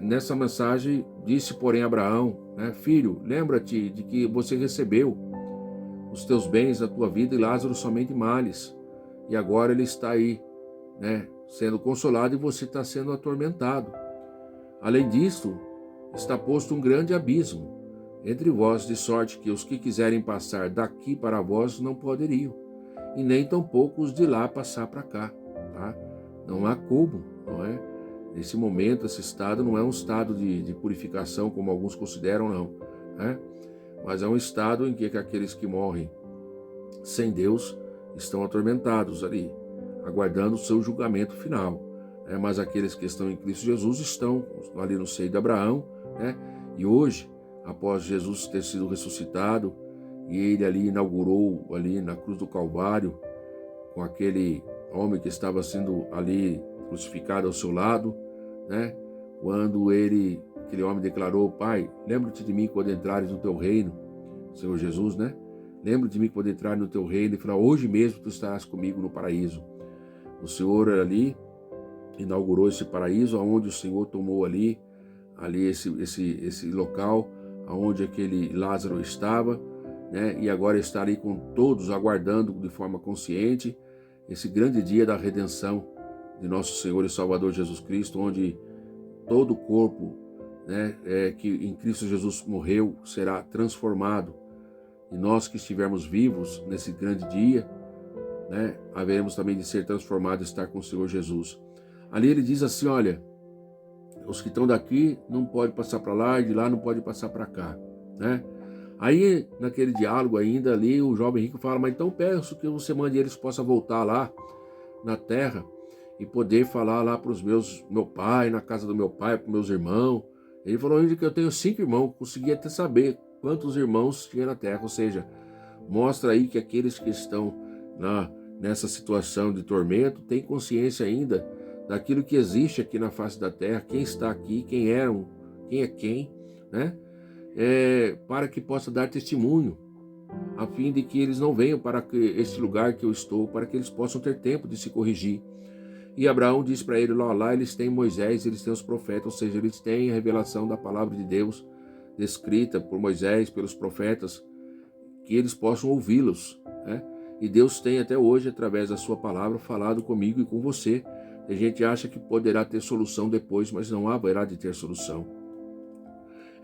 nessa mensagem disse, porém, Abraão, né, filho, lembra-te de que você recebeu os teus bens da tua vida e Lázaro somente males, e agora ele está aí, né, sendo consolado e você está sendo atormentado. Além disto, está posto um grande abismo entre vós, de sorte que os que quiserem passar daqui para vós não poderiam, e nem tampouco os de lá passar para cá. Tá? Não há como, não é? Nesse momento, esse estado não é um estado de purificação, como alguns consideram, não. Né? Mas é um estado em que aqueles que morrem sem Deus estão atormentados ali, aguardando o seu julgamento final. Mas aqueles que estão em Cristo Jesus estão ali no seio de Abraão, né? E hoje, após Jesus ter sido ressuscitado, e ele ali inaugurou ali na cruz do Calvário, com aquele homem que estava sendo ali crucificado ao seu lado, né? Quando aquele homem declarou, Pai, lembra-te de mim quando entrares no teu reino, Senhor Jesus, né? Lembra de mim quando entrar no teu reino, e falar, hoje mesmo tu estarás comigo no paraíso. O Senhor ali inaugurou esse paraíso, onde o Senhor tomou ali esse local, onde aquele Lázaro estava, né? E agora está ali com todos, aguardando de forma consciente esse grande dia da redenção de nosso Senhor e Salvador Jesus Cristo, onde todo o corpo, né, que em Cristo Jesus morreu será transformado. E nós que estivermos vivos nesse grande dia, né, haveremos também de ser transformados e estar com o Senhor Jesus. Ali ele diz assim, olha, os que estão daqui não podem passar para lá e de lá não podem passar para cá, né? Aí, naquele diálogo ainda ali, o jovem rico fala, mas então peço que você mande eles possam voltar lá na terra e poder falar lá para meu pai, na casa do meu pai, para meus irmãos. Ele falou ainda que eu tenho 5 irmãos, consegui até saber quantos irmãos tinha na terra, ou seja, mostra aí que aqueles que estão nessa situação de tormento têm consciência ainda daquilo que existe aqui na face da terra, quem está aqui, quem é quem, né? Para que possa dar testemunho, a fim de que eles não venham para este lugar que eu estou, para que eles possam ter tempo de se corrigir. E Abraão diz para ele, lá eles têm Moisés, eles têm os profetas, ou seja, eles têm a revelação da palavra de Deus, descrita por Moisés, pelos profetas, que eles possam ouvi-los, né? E Deus tem até hoje, através da sua palavra, falado comigo e com você. A gente acha que poderá ter solução depois, mas não haverá de ter solução.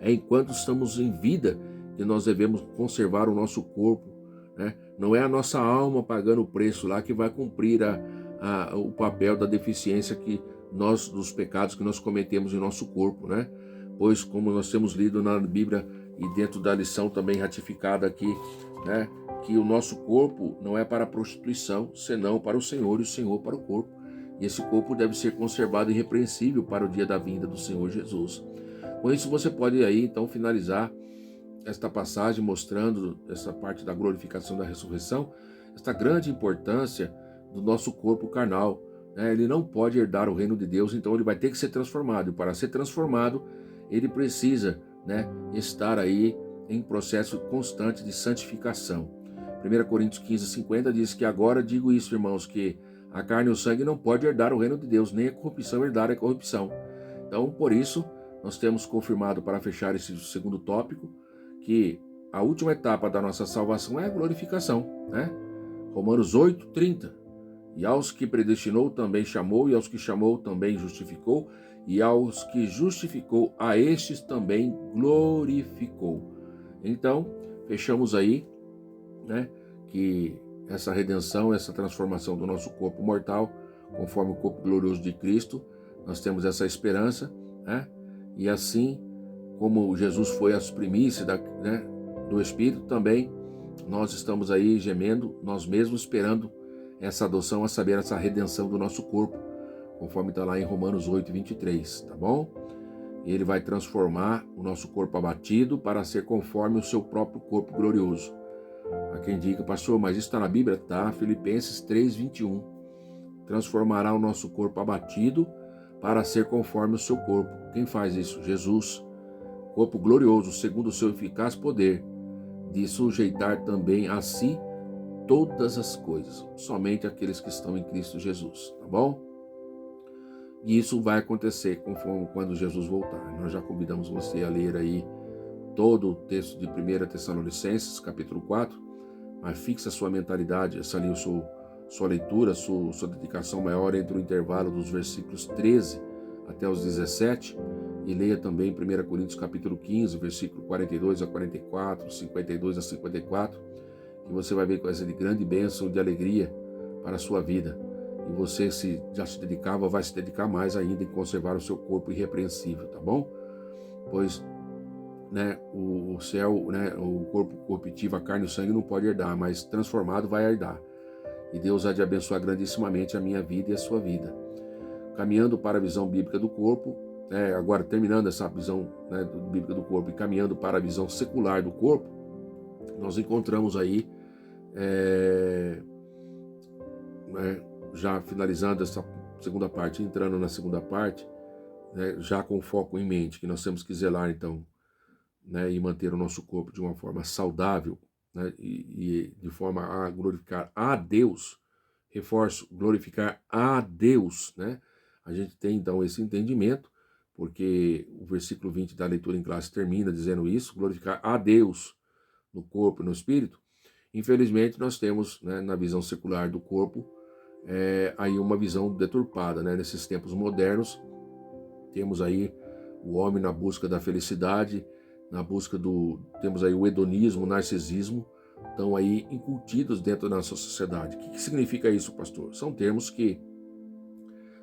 É enquanto estamos em vida que nós devemos conservar o nosso corpo, né? Não é a nossa alma pagando o preço lá que vai cumprir o papel da deficiência dos pecados que nós cometemos em nosso corpo, né? Pois, como nós temos lido na Bíblia e dentro da lição também ratificada aqui, né? Que o nosso corpo não é para a prostituição, senão para o Senhor e o Senhor para o corpo. E esse corpo deve ser conservado irrepreensível para o dia da vinda do Senhor Jesus. Com isso você pode aí então finalizar esta passagem mostrando essa parte da glorificação da ressurreição, esta grande importância do nosso corpo carnal, né? Ele não pode herdar o reino de Deus, então ele vai ter que ser transformado. E para ser transformado, ele precisa, né, estar aí em processo constante de santificação. 1 Coríntios 15:50 diz que agora digo isso, irmãos, que a carne e o sangue não pode herdar o reino de Deus, nem a corrupção herdar a corrupção. Então, por isso, nós temos confirmado, para fechar esse segundo tópico, que a última etapa da nossa salvação é a glorificação, né? Romanos 8:30. E aos que predestinou também chamou, e aos que chamou também justificou, e aos que justificou, a estes também glorificou. Então, fechamos aí, né, que essa redenção, essa transformação do nosso corpo mortal conforme o corpo glorioso de Cristo. Nós temos essa esperança, né? E assim como Jesus foi as primícias do Espírito, também nós estamos aí gemendo, nós mesmos esperando essa adoção, a saber, essa redenção do nosso corpo, conforme está lá em Romanos 8:23, tá bom? E ele vai transformar o nosso corpo abatido para ser conforme o seu próprio corpo glorioso. Há quem diga, pastor, mas isso está na Bíblia? Tá, Filipenses 3:21. Transformará o nosso corpo abatido para ser conforme o seu corpo. Quem faz isso? Jesus. Corpo glorioso, segundo o seu eficaz poder, de sujeitar também a si todas as coisas, somente aqueles que estão em Cristo Jesus, tá bom? E isso vai acontecer conforme quando Jesus voltar. Nós já convidamos você a ler aí todo o texto de 1 Tessalonicenses, capítulo 4, mas fixe a sua mentalidade, essa ali, sua leitura, sua dedicação maior entre o intervalo dos versículos 13 até os 17, e leia também 1 Coríntios capítulo 15, versículo 42 a 44, 52 a 54, que você vai ver com essa de grande bênção, de alegria para a sua vida. E você, se já se dedicava, vai se dedicar mais ainda em conservar o seu corpo irrepreensível, tá bom? Pois o céu, o corpo corruptível, a carne e o sangue não pode herdar, mas transformado vai herdar. E Deus há de abençoar grandissimamente a minha vida e a sua vida. Caminhando para a visão bíblica do corpo, agora terminando essa visão bíblica do corpo e caminhando para a visão secular do corpo, nós encontramos aí, já finalizando essa segunda parte, entrando na segunda parte, já com foco em mente, que nós temos que zelar então, e manter o nosso corpo de uma forma saudável, e de forma a glorificar a Deus. Reforço, glorificar a Deus, A gente tem então esse entendimento, porque o versículo 20 da leitura em classe termina dizendo isso, glorificar a Deus no corpo e no espírito. Infelizmente nós temos, na visão secular do corpo, aí uma visão deturpada, nesses tempos modernos. Temos aí o homem na busca da felicidade, temos aí o hedonismo, o narcisismo, estão aí incutidos dentro da nossa sociedade. O que significa isso, pastor? São termos que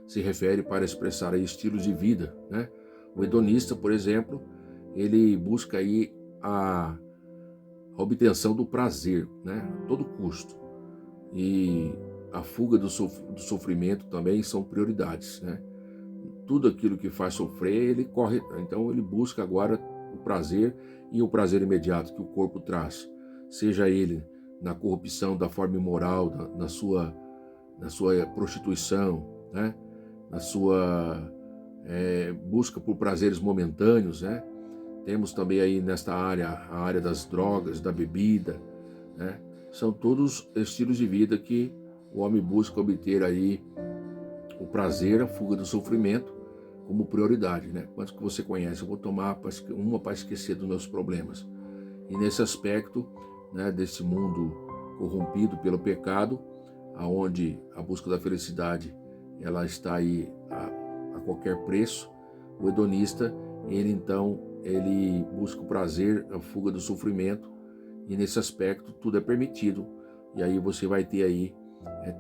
se referem para expressar aí estilos de vida, O hedonista, por exemplo, ele busca aí a obtenção do prazer, a todo custo. E a fuga do sofrimento também são prioridades, Tudo aquilo que faz sofrer, ele corre, então ele busca agora o prazer, e o prazer imediato que o corpo traz, seja ele na corrupção da forma imoral, na sua prostituição, na sua busca por prazeres momentâneos, Temos também aí nesta área, a área das drogas, da bebida, São todos estilos de vida que o homem busca obter aí o prazer, a fuga do sofrimento, como prioridade, Quantos que você conhece? Eu vou tomar uma para esquecer dos meus problemas. E nesse aspecto, desse mundo corrompido pelo pecado, aonde a busca da felicidade, ela está aí a qualquer preço, o hedonista, ele busca o prazer, a fuga do sofrimento, e nesse aspecto tudo é permitido. E aí você vai ter aí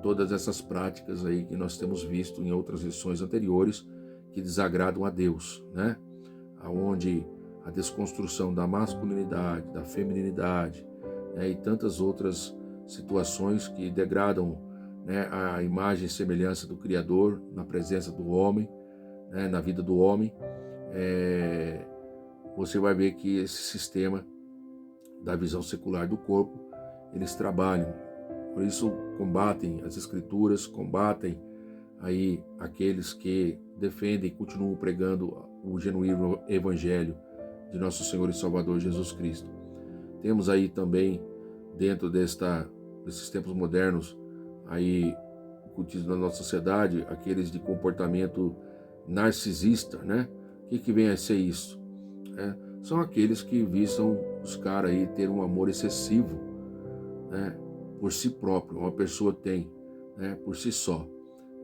todas essas práticas aí que nós temos visto em outras lições anteriores, que desagradam a Deus, Aonde a desconstrução da masculinidade, da feminilidade, e tantas outras situações que degradam, a imagem e semelhança do Criador na presença do homem, na vida do homem. Você vai ver que esse sistema da visão secular do corpo, eles trabalham, por isso combatem as escrituras, combatem aí aqueles que defendem e continuam pregando o genuíno evangelho de nosso Senhor e Salvador Jesus Cristo. Temos aí também, dentro desses tempos modernos, aí cultivados na nossa sociedade, aqueles de comportamento narcisista, O que vem a ser isso? São aqueles que visam buscar aí ter um amor excessivo, por si próprio. Uma pessoa tem, por si só.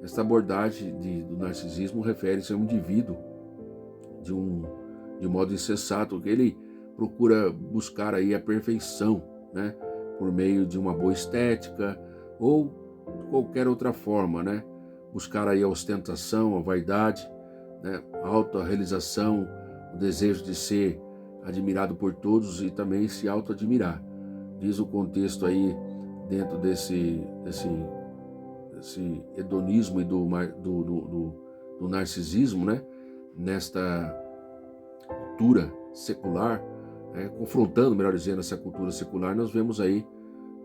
Esta abordagem do narcisismo refere-se a um indivíduo de modo insensato, que ele procura buscar aí a perfeição, por meio de uma boa estética ou de qualquer outra forma, buscar aí a ostentação, a vaidade, né? A autorrealização, o desejo de ser admirado por todos e também se auto-admirar. Diz o contexto aí, dentro desse hedonismo e do narcisismo, né? Nesta cultura secular, confrontando, melhor dizendo, essa cultura secular, nós vemos aí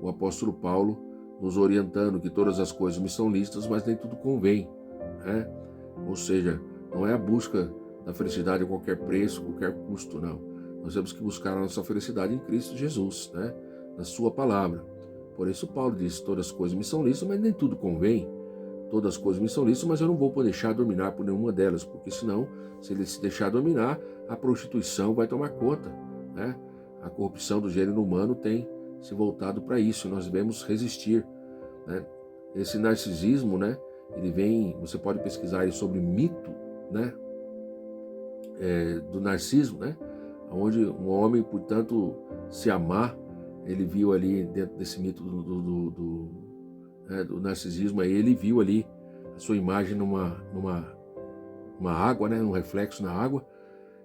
o apóstolo Paulo nos orientando que todas as coisas me são lícitas, mas nem tudo convém, né? Ou seja, não é a busca da felicidade a qualquer preço, a qualquer custo, não. Nós temos que buscar a nossa felicidade em Cristo Jesus, né? Na sua palavra. Por isso Paulo diz, todas as coisas me são lícitas, mas nem tudo convém. Todas as coisas me são lícitas, mas eu não vou deixar dominar por nenhuma delas, porque senão, se ele se deixar dominar, a prostituição vai tomar conta, né? A corrupção do gênero humano tem se voltado para isso, e nós devemos resistir, né? Esse narcisismo, né? Ele vem, você pode pesquisar aí sobre mito, né? Do narcisismo, né? Onde um homem, portanto, se amar, ele viu ali dentro desse mito do narcisismo, aí ele viu ali a sua imagem numa água, né? Um reflexo na água,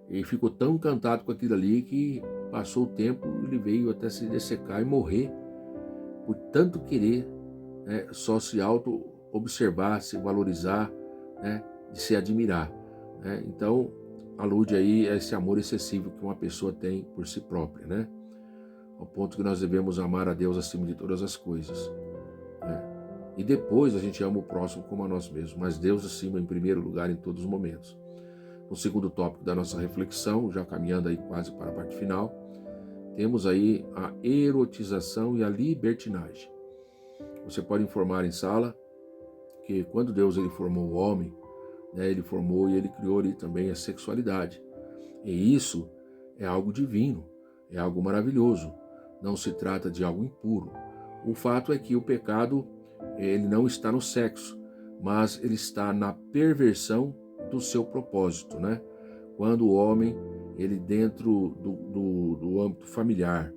e ficou tão encantado com aquilo ali que passou o tempo, ele veio até se dessecar e morrer por tanto querer, né? Só se auto-observar, se valorizar, né? De se admirar, né? Então, alude aí a esse amor excessivo que uma pessoa tem por si própria, né? Ao ponto que nós devemos amar a Deus acima de todas as coisas, né? E depois a gente ama o próximo como a nós mesmos, mas Deus acima em primeiro lugar em todos os momentos. No segundo tópico da nossa reflexão, já caminhando aí quase para a parte final, temos aí a erotização e a libertinagem. Você pode informar em sala que quando Deus ele formou o homem, né, ele formou e ele criou ali também a sexualidade. E isso é algo divino, é algo maravilhoso. Não se trata de algo impuro. O fato é que o pecado ele não está no sexo, mas ele está na perversão do seu propósito, né? Quando o homem, ele dentro do âmbito familiar,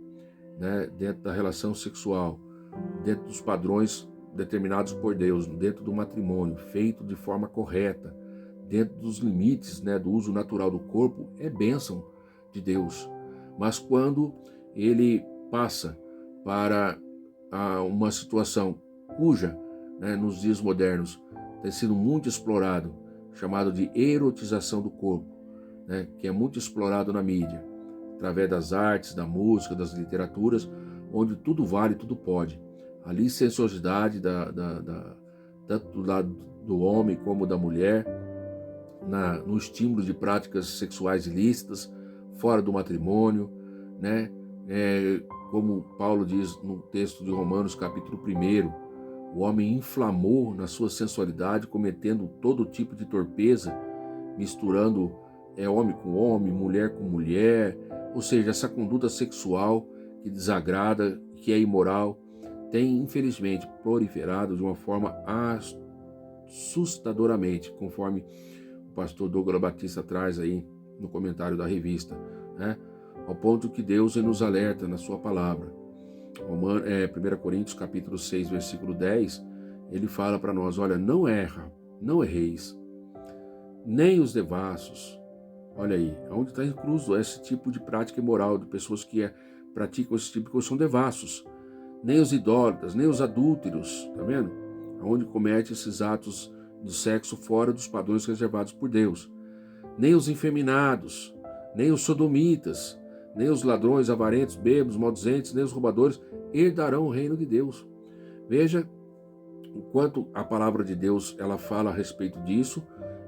né? Dentro da relação sexual, dentro dos padrões determinados por Deus, dentro do matrimônio, feito de forma correta, dentro dos limites, né, do uso natural do corpo, é bênção de Deus. Mas quando ele passa para uma situação cuja, né, nos dias modernos, tem sido muito explorado, chamado de erotização do corpo, né, que é muito explorado na mídia, através das artes, da música, das literaturas, onde tudo vale, tudo pode. A licenciosidade tanto do lado do homem como da mulher, no estímulo de práticas sexuais ilícitas, fora do matrimônio, né? Como Paulo diz no texto de Romanos, capítulo 1, o homem inflamou na sua sensualidade, cometendo todo tipo de torpeza, misturando homem com homem, mulher com mulher, ou seja, essa conduta sexual que desagrada, que é imoral, tem infelizmente proliferado de uma forma assustadoramente, conforme o pastor Douglas Batista traz aí no comentário da revista, né? Ao ponto que Deus nos alerta na sua palavra. 1 Coríntios capítulo 6, versículo 10, ele fala para nós, olha, não erreis, nem os devassos. Olha aí, onde está incluso esse tipo de prática imoral, de pessoas que praticam esse tipo de coisa, são devassos. Nem os idólatras, nem os adúlteros, tá vendo? Onde comete esses atos de sexo fora dos padrões reservados por Deus. Nem os infeminados, nem os sodomitas, nem os ladrões, avarentos, bêbados, maldizentes, nem os roubadores herdarão o reino de Deus. Veja o quanto a palavra de Deus ela fala a respeito disso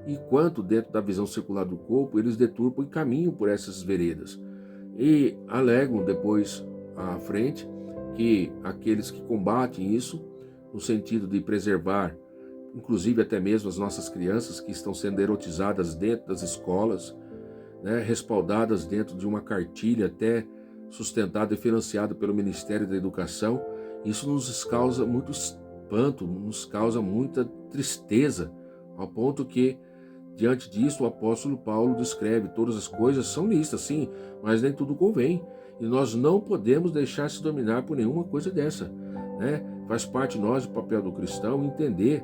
e quanto dentro da visão secular do corpo eles deturpam e caminham por essas veredas. E alegam depois à frente que aqueles que combatem isso, no sentido de preservar, inclusive até mesmo as nossas crianças que estão sendo erotizadas dentro das escolas, né, respaldadas dentro de uma cartilha até sustentada e financiada pelo Ministério da Educação, isso nos causa muito espanto, nos causa muita tristeza, ao ponto que, diante disso, o apóstolo Paulo descreve todas as coisas são lícitas, sim, mas nem tudo convém. E nós não podemos deixar se dominar por nenhuma coisa dessa, né? Faz parte nós, do papel do cristão, entender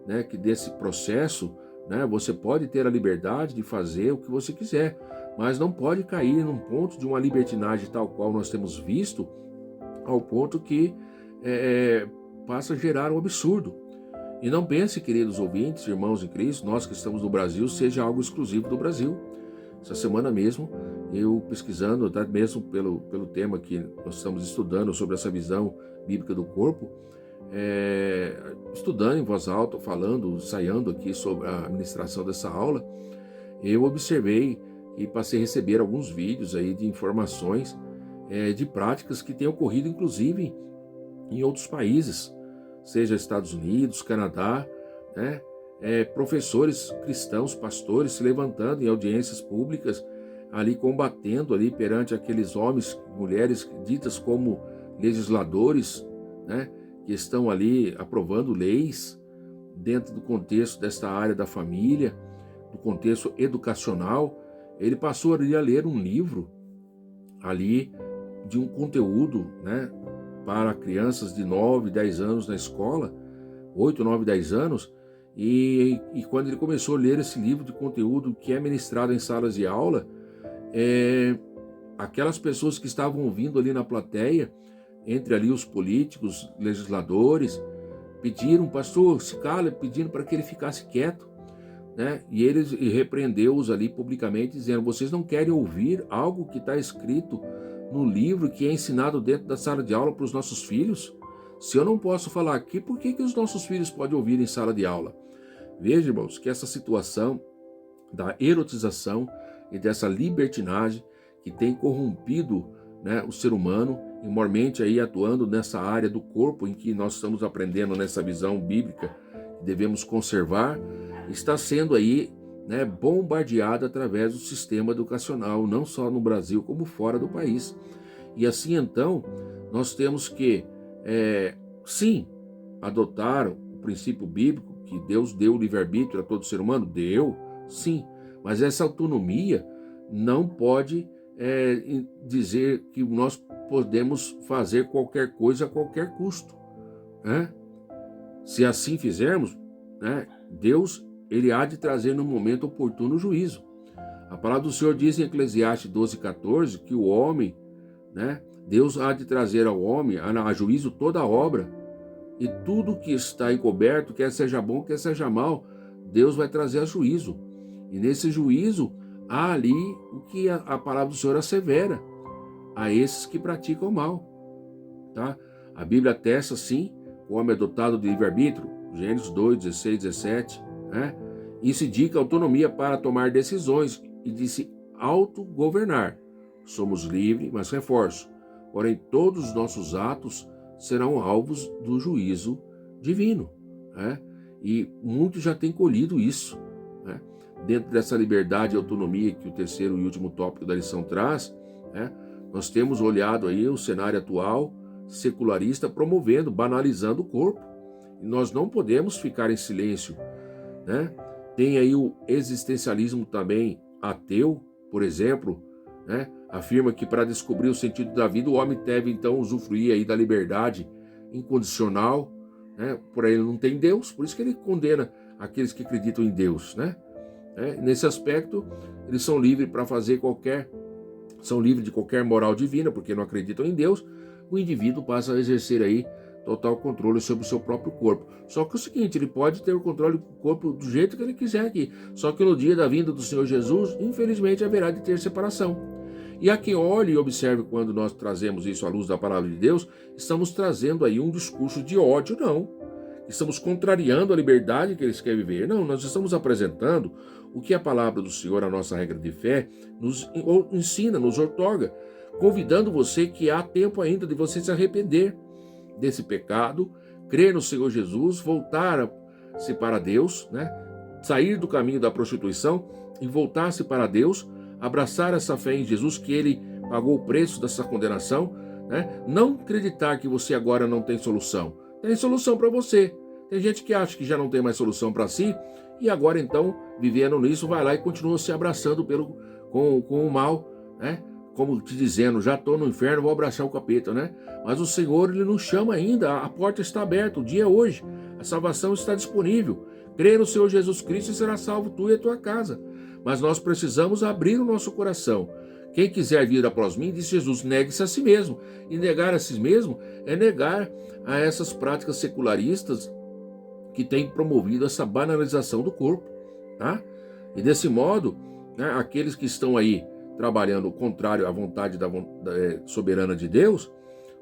né, que desse processo, né, você pode ter a liberdade de fazer o que você quiser, mas não pode cair num ponto de uma libertinagem tal qual nós temos visto, ao ponto que passa a gerar um absurdo. E não pense, queridos ouvintes, irmãos em Cristo, nós que estamos no Brasil, seja algo exclusivo do Brasil. Essa semana mesmo, eu pesquisando, até mesmo pelo tema que nós estamos estudando sobre essa visão bíblica do corpo, estudando em voz alta, falando, ensaiando aqui sobre a ministração dessa aula, eu observei e passei a receber alguns vídeos aí de informações de práticas que têm ocorrido, inclusive, em outros países, seja Estados Unidos, Canadá, né? Professores cristãos, pastores se levantando em audiências públicas, ali combatendo ali perante aqueles homens, mulheres ditas como legisladores, né? Que estão ali aprovando leis dentro do contexto desta área da família, do contexto educacional. Ele passou ali a ler um livro ali de um conteúdo, né, para crianças de 9, 10 anos na escola, 8, 9, 10 anos, e quando ele começou a ler esse livro de conteúdo que é ministrado em salas de aula, aquelas pessoas que estavam ouvindo ali na plateia, entre ali os políticos, legisladores, pediram, pastor, se cala, pedindo para que ele ficasse quieto, né? E ele repreendeu-os ali publicamente, dizendo, vocês não querem ouvir algo que está escrito no livro que é ensinado dentro da sala de aula para os nossos filhos? Se eu não posso falar aqui, por que os nossos filhos podem ouvir em sala de aula? Veja, irmãos, que essa situação da erotização e dessa libertinagem que tem corrompido, né, o ser humano, e mormente aí atuando nessa área do corpo em que nós estamos aprendendo nessa visão bíblica que devemos conservar, está sendo aí, né, bombardeada através do sistema educacional, não só no Brasil como fora do país. E assim então, nós temos que, sim, adotar o princípio bíblico que Deus deu o livre-arbítrio a todo ser humano, deu, sim, mas essa autonomia não pode dizer que nós podemos fazer qualquer coisa a qualquer custo, né? Se assim fizermos, né, Deus ele há de trazer no momento oportuno o juízo. A palavra do Senhor diz em Eclesiastes 12:14 que o homem, né, Deus há de trazer ao homem a juízo toda a obra, e tudo que está encoberto, quer seja bom, quer seja mal, Deus vai trazer a juízo. E nesse juízo há ali o que a palavra do Senhor assevera a esses que praticam o mal, tá? A Bíblia atesta, sim, o homem é dotado de livre-arbítrio, Gênesis 2, 16, 17, né? Isso indica autonomia para tomar decisões e de se autogovernar. Somos livres, mas reforço, porém todos os nossos atos serão alvos do juízo divino, né? E muitos já têm colhido isso, né? Dentro dessa liberdade e autonomia que o terceiro e último tópico da lição traz, né? Nós temos olhado aí o cenário atual secularista promovendo, banalizando o corpo. E nós não podemos ficar em silêncio, né? Tem aí o existencialismo também ateu, por exemplo, né? Afirma que para descobrir o sentido da vida o homem deve então usufruir aí da liberdade incondicional, né? Por aí ele não tem Deus, por isso que ele condena aqueles que acreditam em Deus, né? Nesse aspecto, eles são livres para fazer são livres de qualquer moral divina, porque não acreditam em Deus. O indivíduo passa a exercer aí total controle sobre o seu próprio corpo. Só que é o seguinte, ele pode ter o controle do corpo do jeito que ele quiser aqui. Só que no dia da vinda do Senhor Jesus, infelizmente, haverá de ter separação. E a quem olhe e observe quando nós trazemos isso à luz da palavra de Deus, estamos trazendo aí um discurso de ódio, não. Estamos contrariando a liberdade que eles querem viver. Não, nós estamos apresentando o que a palavra do Senhor, a nossa regra de fé, nos ensina, nos outorga, convidando você que há tempo ainda de você se arrepender desse pecado, crer no Senhor Jesus, voltar-se para Deus, né? Sair do caminho da prostituição e voltar-se para Deus, abraçar essa fé em Jesus, que Ele pagou o preço dessa condenação, né? Não acreditar que você agora não tem solução. Tem solução para você. Tem gente que acha que já não tem mais solução para si e agora então, vivendo nisso, vai lá e continua se abraçando com o mal, né? Como te dizendo, já estou no inferno, vou abraçar o capeta, né? Mas o Senhor, Ele nos chama ainda, a porta está aberta, o dia é hoje, a salvação está disponível. Crê no Senhor Jesus Cristo e será salvo tu e a tua casa. Mas nós precisamos abrir o nosso coração. Quem quiser vir após mim, disse Jesus, negue-se a si mesmo. E negar a si mesmo é negar a essas práticas secularistas que têm promovido essa banalização do corpo. Tá? E desse modo, né, aqueles que estão aí trabalhando o contrário à vontade soberana de Deus,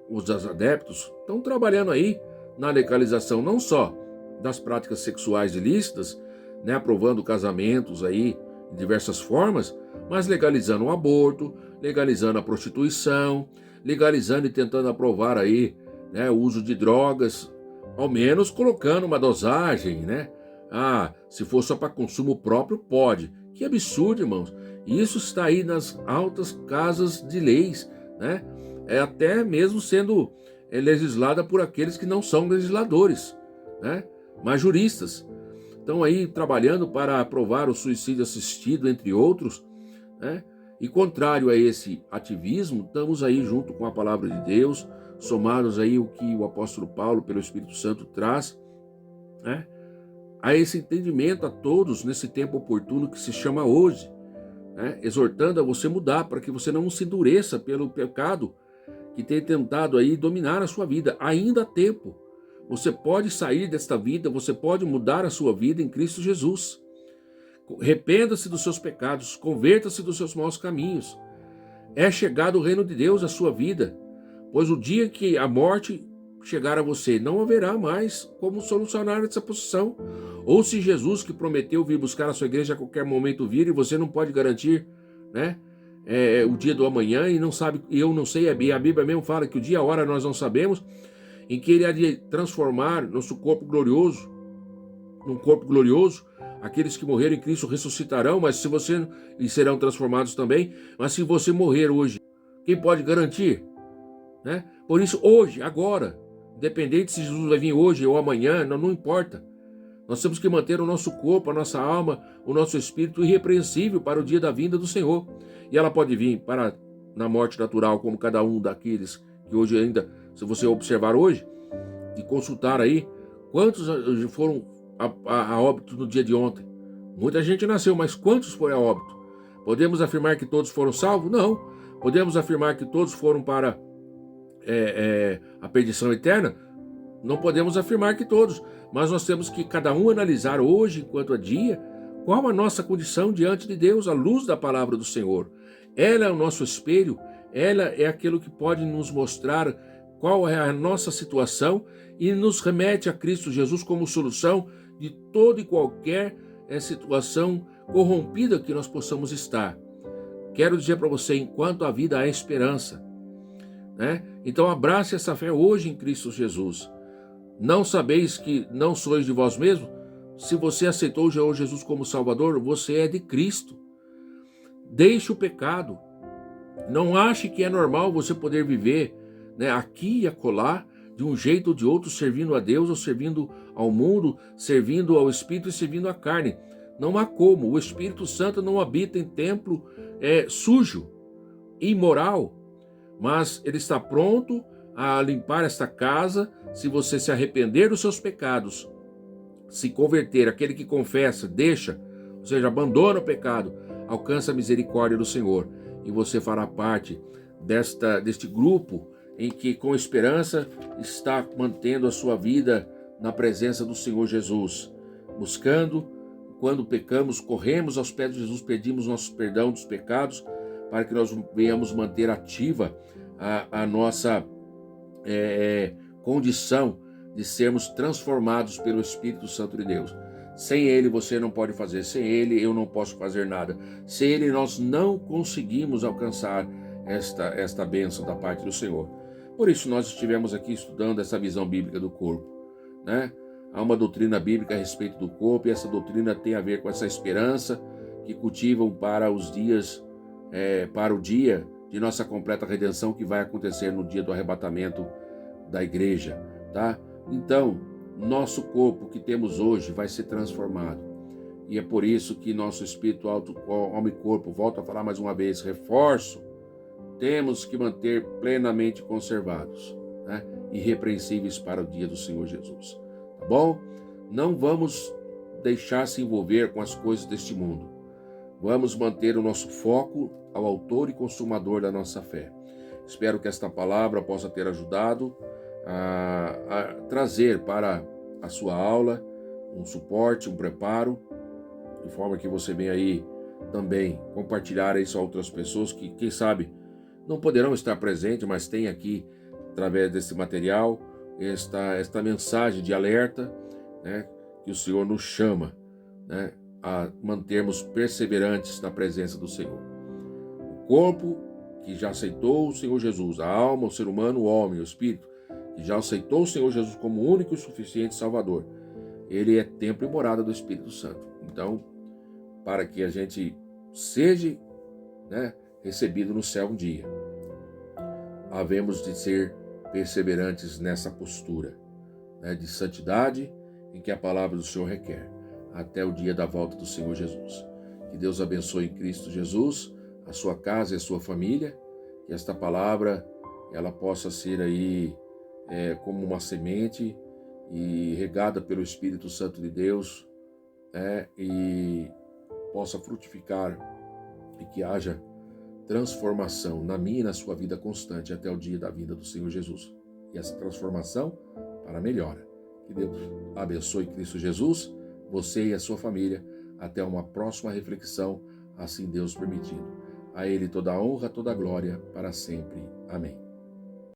os adeptos, estão trabalhando aí na legalização não só das práticas sexuais ilícitas, né, aprovando casamentos aí de diversas formas, mas legalizando o aborto, legalizando a prostituição, legalizando e tentando aprovar aí, né, o uso de drogas, ao menos colocando uma dosagem, né? Ah, se for só para consumo próprio, pode. Que absurdo, irmãos. Isso está aí nas altas casas de leis, né? É até mesmo sendo legislada por aqueles que não são legisladores, né? Mas juristas. Estão aí trabalhando para aprovar o suicídio assistido, entre outros, né? E contrário a esse ativismo, estamos aí junto com a palavra de Deus, somados aí o que o apóstolo Paulo, pelo Espírito Santo, traz, né? A esse entendimento a todos nesse tempo oportuno que se chama hoje, né? Exortando a você mudar para que você não se endureça pelo pecado que tem tentado aí dominar a sua vida. Ainda há tempo. Você pode sair desta vida, você pode mudar a sua vida em Cristo Jesus. Arrependa-se dos seus pecados, converta-se dos seus maus caminhos. É chegado o reino de Deus à sua vida, pois o dia que a morte chegar a você, não haverá mais como solucionar essa posição. Ou se Jesus, que prometeu vir buscar a sua igreja a qualquer momento vir, e você não pode garantir, né, o dia do amanhã, e não sabe, e eu não sei, a Bíblia mesmo fala que o dia e a hora nós não sabemos, em que ele há de transformar nosso corpo glorioso num corpo glorioso. Aqueles que morreram em Cristo ressuscitarão, mas se você e serão transformados também. Mas se você morrer hoje, quem pode garantir, né? Por isso, hoje, agora, independente se Jesus vai vir hoje ou amanhã, não importa. Nós temos que manter o nosso corpo, a nossa alma, o nosso espírito irrepreensível para o dia da vinda do Senhor. E ela pode vir na morte natural, como cada um daqueles que hoje ainda, se você observar hoje, e consultar aí, quantos foram a óbito no dia de ontem? Muita gente nasceu, mas quantos foram a óbito? Podemos afirmar que todos foram salvos? Não. Podemos afirmar que todos foram para a perdição eterna? Não podemos afirmar que todos, mas nós temos que cada um analisar hoje, enquanto é dia, qual a nossa condição diante de Deus, à luz da palavra do Senhor. Ela é o nosso espelho, ela é aquilo que pode nos mostrar qual é a nossa situação e nos remete a Cristo Jesus como solução de toda e qualquer situação corrompida que nós possamos estar. Quero dizer para você, enquanto a vida há esperança, né? Então abrace essa fé hoje em Cristo Jesus. Não sabeis que não sois de vós mesmos? Se você aceitou o Senhor Jesus como Salvador, você é de Cristo. Deixe o pecado. Não ache que é normal você poder viver, né, aqui e acolá, de um jeito ou de outro, servindo a Deus ou servindo ao mundo, servindo ao Espírito e servindo à carne. Não há como. O Espírito Santo não habita em templo sujo, imoral, mas ele está pronto a limpar esta casa se você se arrepender dos seus pecados, se converter. Aquele que confessa, deixa, ou seja, abandona o pecado, alcança a misericórdia do Senhor, e você fará parte deste grupo em que, com esperança, está mantendo a sua vida na presença do Senhor Jesus, buscando, quando pecamos, corremos aos pés de Jesus, pedimos nosso perdão dos pecados, para que nós venhamos manter ativa a nossa condição de sermos transformados pelo Espírito Santo de Deus. Sem Ele você não pode fazer, sem Ele eu não posso fazer nada. Sem Ele nós não conseguimos alcançar esta bênção da parte do Senhor. Por isso nós estivemos aqui estudando essa visão bíblica do corpo, né? Há uma doutrina bíblica a respeito do corpo, e essa doutrina tem a ver com essa esperança que cultivam para os dias, para o dia de nossa completa redenção, que vai acontecer no dia do arrebatamento da igreja, tá? Então, nosso corpo que temos hoje vai ser transformado. E é por isso que nosso espírito, alma e corpo, volto a falar mais uma vez, reforço, temos que manter plenamente conservados, né? Irrepreensíveis para o dia do Senhor Jesus. Tá bom? Não vamos deixar se envolver com as coisas deste mundo. Vamos manter o nosso foco ao autor e consumador da nossa fé. Espero que esta palavra possa ter ajudado a trazer para a sua aula um suporte, um preparo, de forma que você venha aí também compartilhar isso a outras pessoas que, quem sabe, não poderão estar presentes, mas tem aqui, através desse material, esta mensagem de alerta, né, que o Senhor nos chama, né, a mantermos perseverantes na presença do Senhor. O corpo que já aceitou o Senhor Jesus, a alma, o ser humano, o homem, o espírito, que já aceitou o Senhor Jesus como único e suficiente Salvador, ele é templo e morada do Espírito Santo. Então, para que a gente seja, né, recebido no céu um dia, havemos de ser perseverantes nessa postura, né, de santidade em que a palavra do Senhor requer, até o dia da volta do Senhor Jesus. Que Deus abençoe em Cristo Jesus a sua casa e a sua família, que esta palavra ela possa ser aí como uma semente e regada pelo Espírito Santo de Deus, e possa frutificar e que haja transformação na minha e na sua vida constante até o dia da vinda do Senhor Jesus. E essa transformação para a melhora. Que Deus abençoe Cristo Jesus, você e a sua família. Até uma próxima reflexão, assim Deus permitindo. A Ele toda a honra, toda a glória, para sempre. Amém.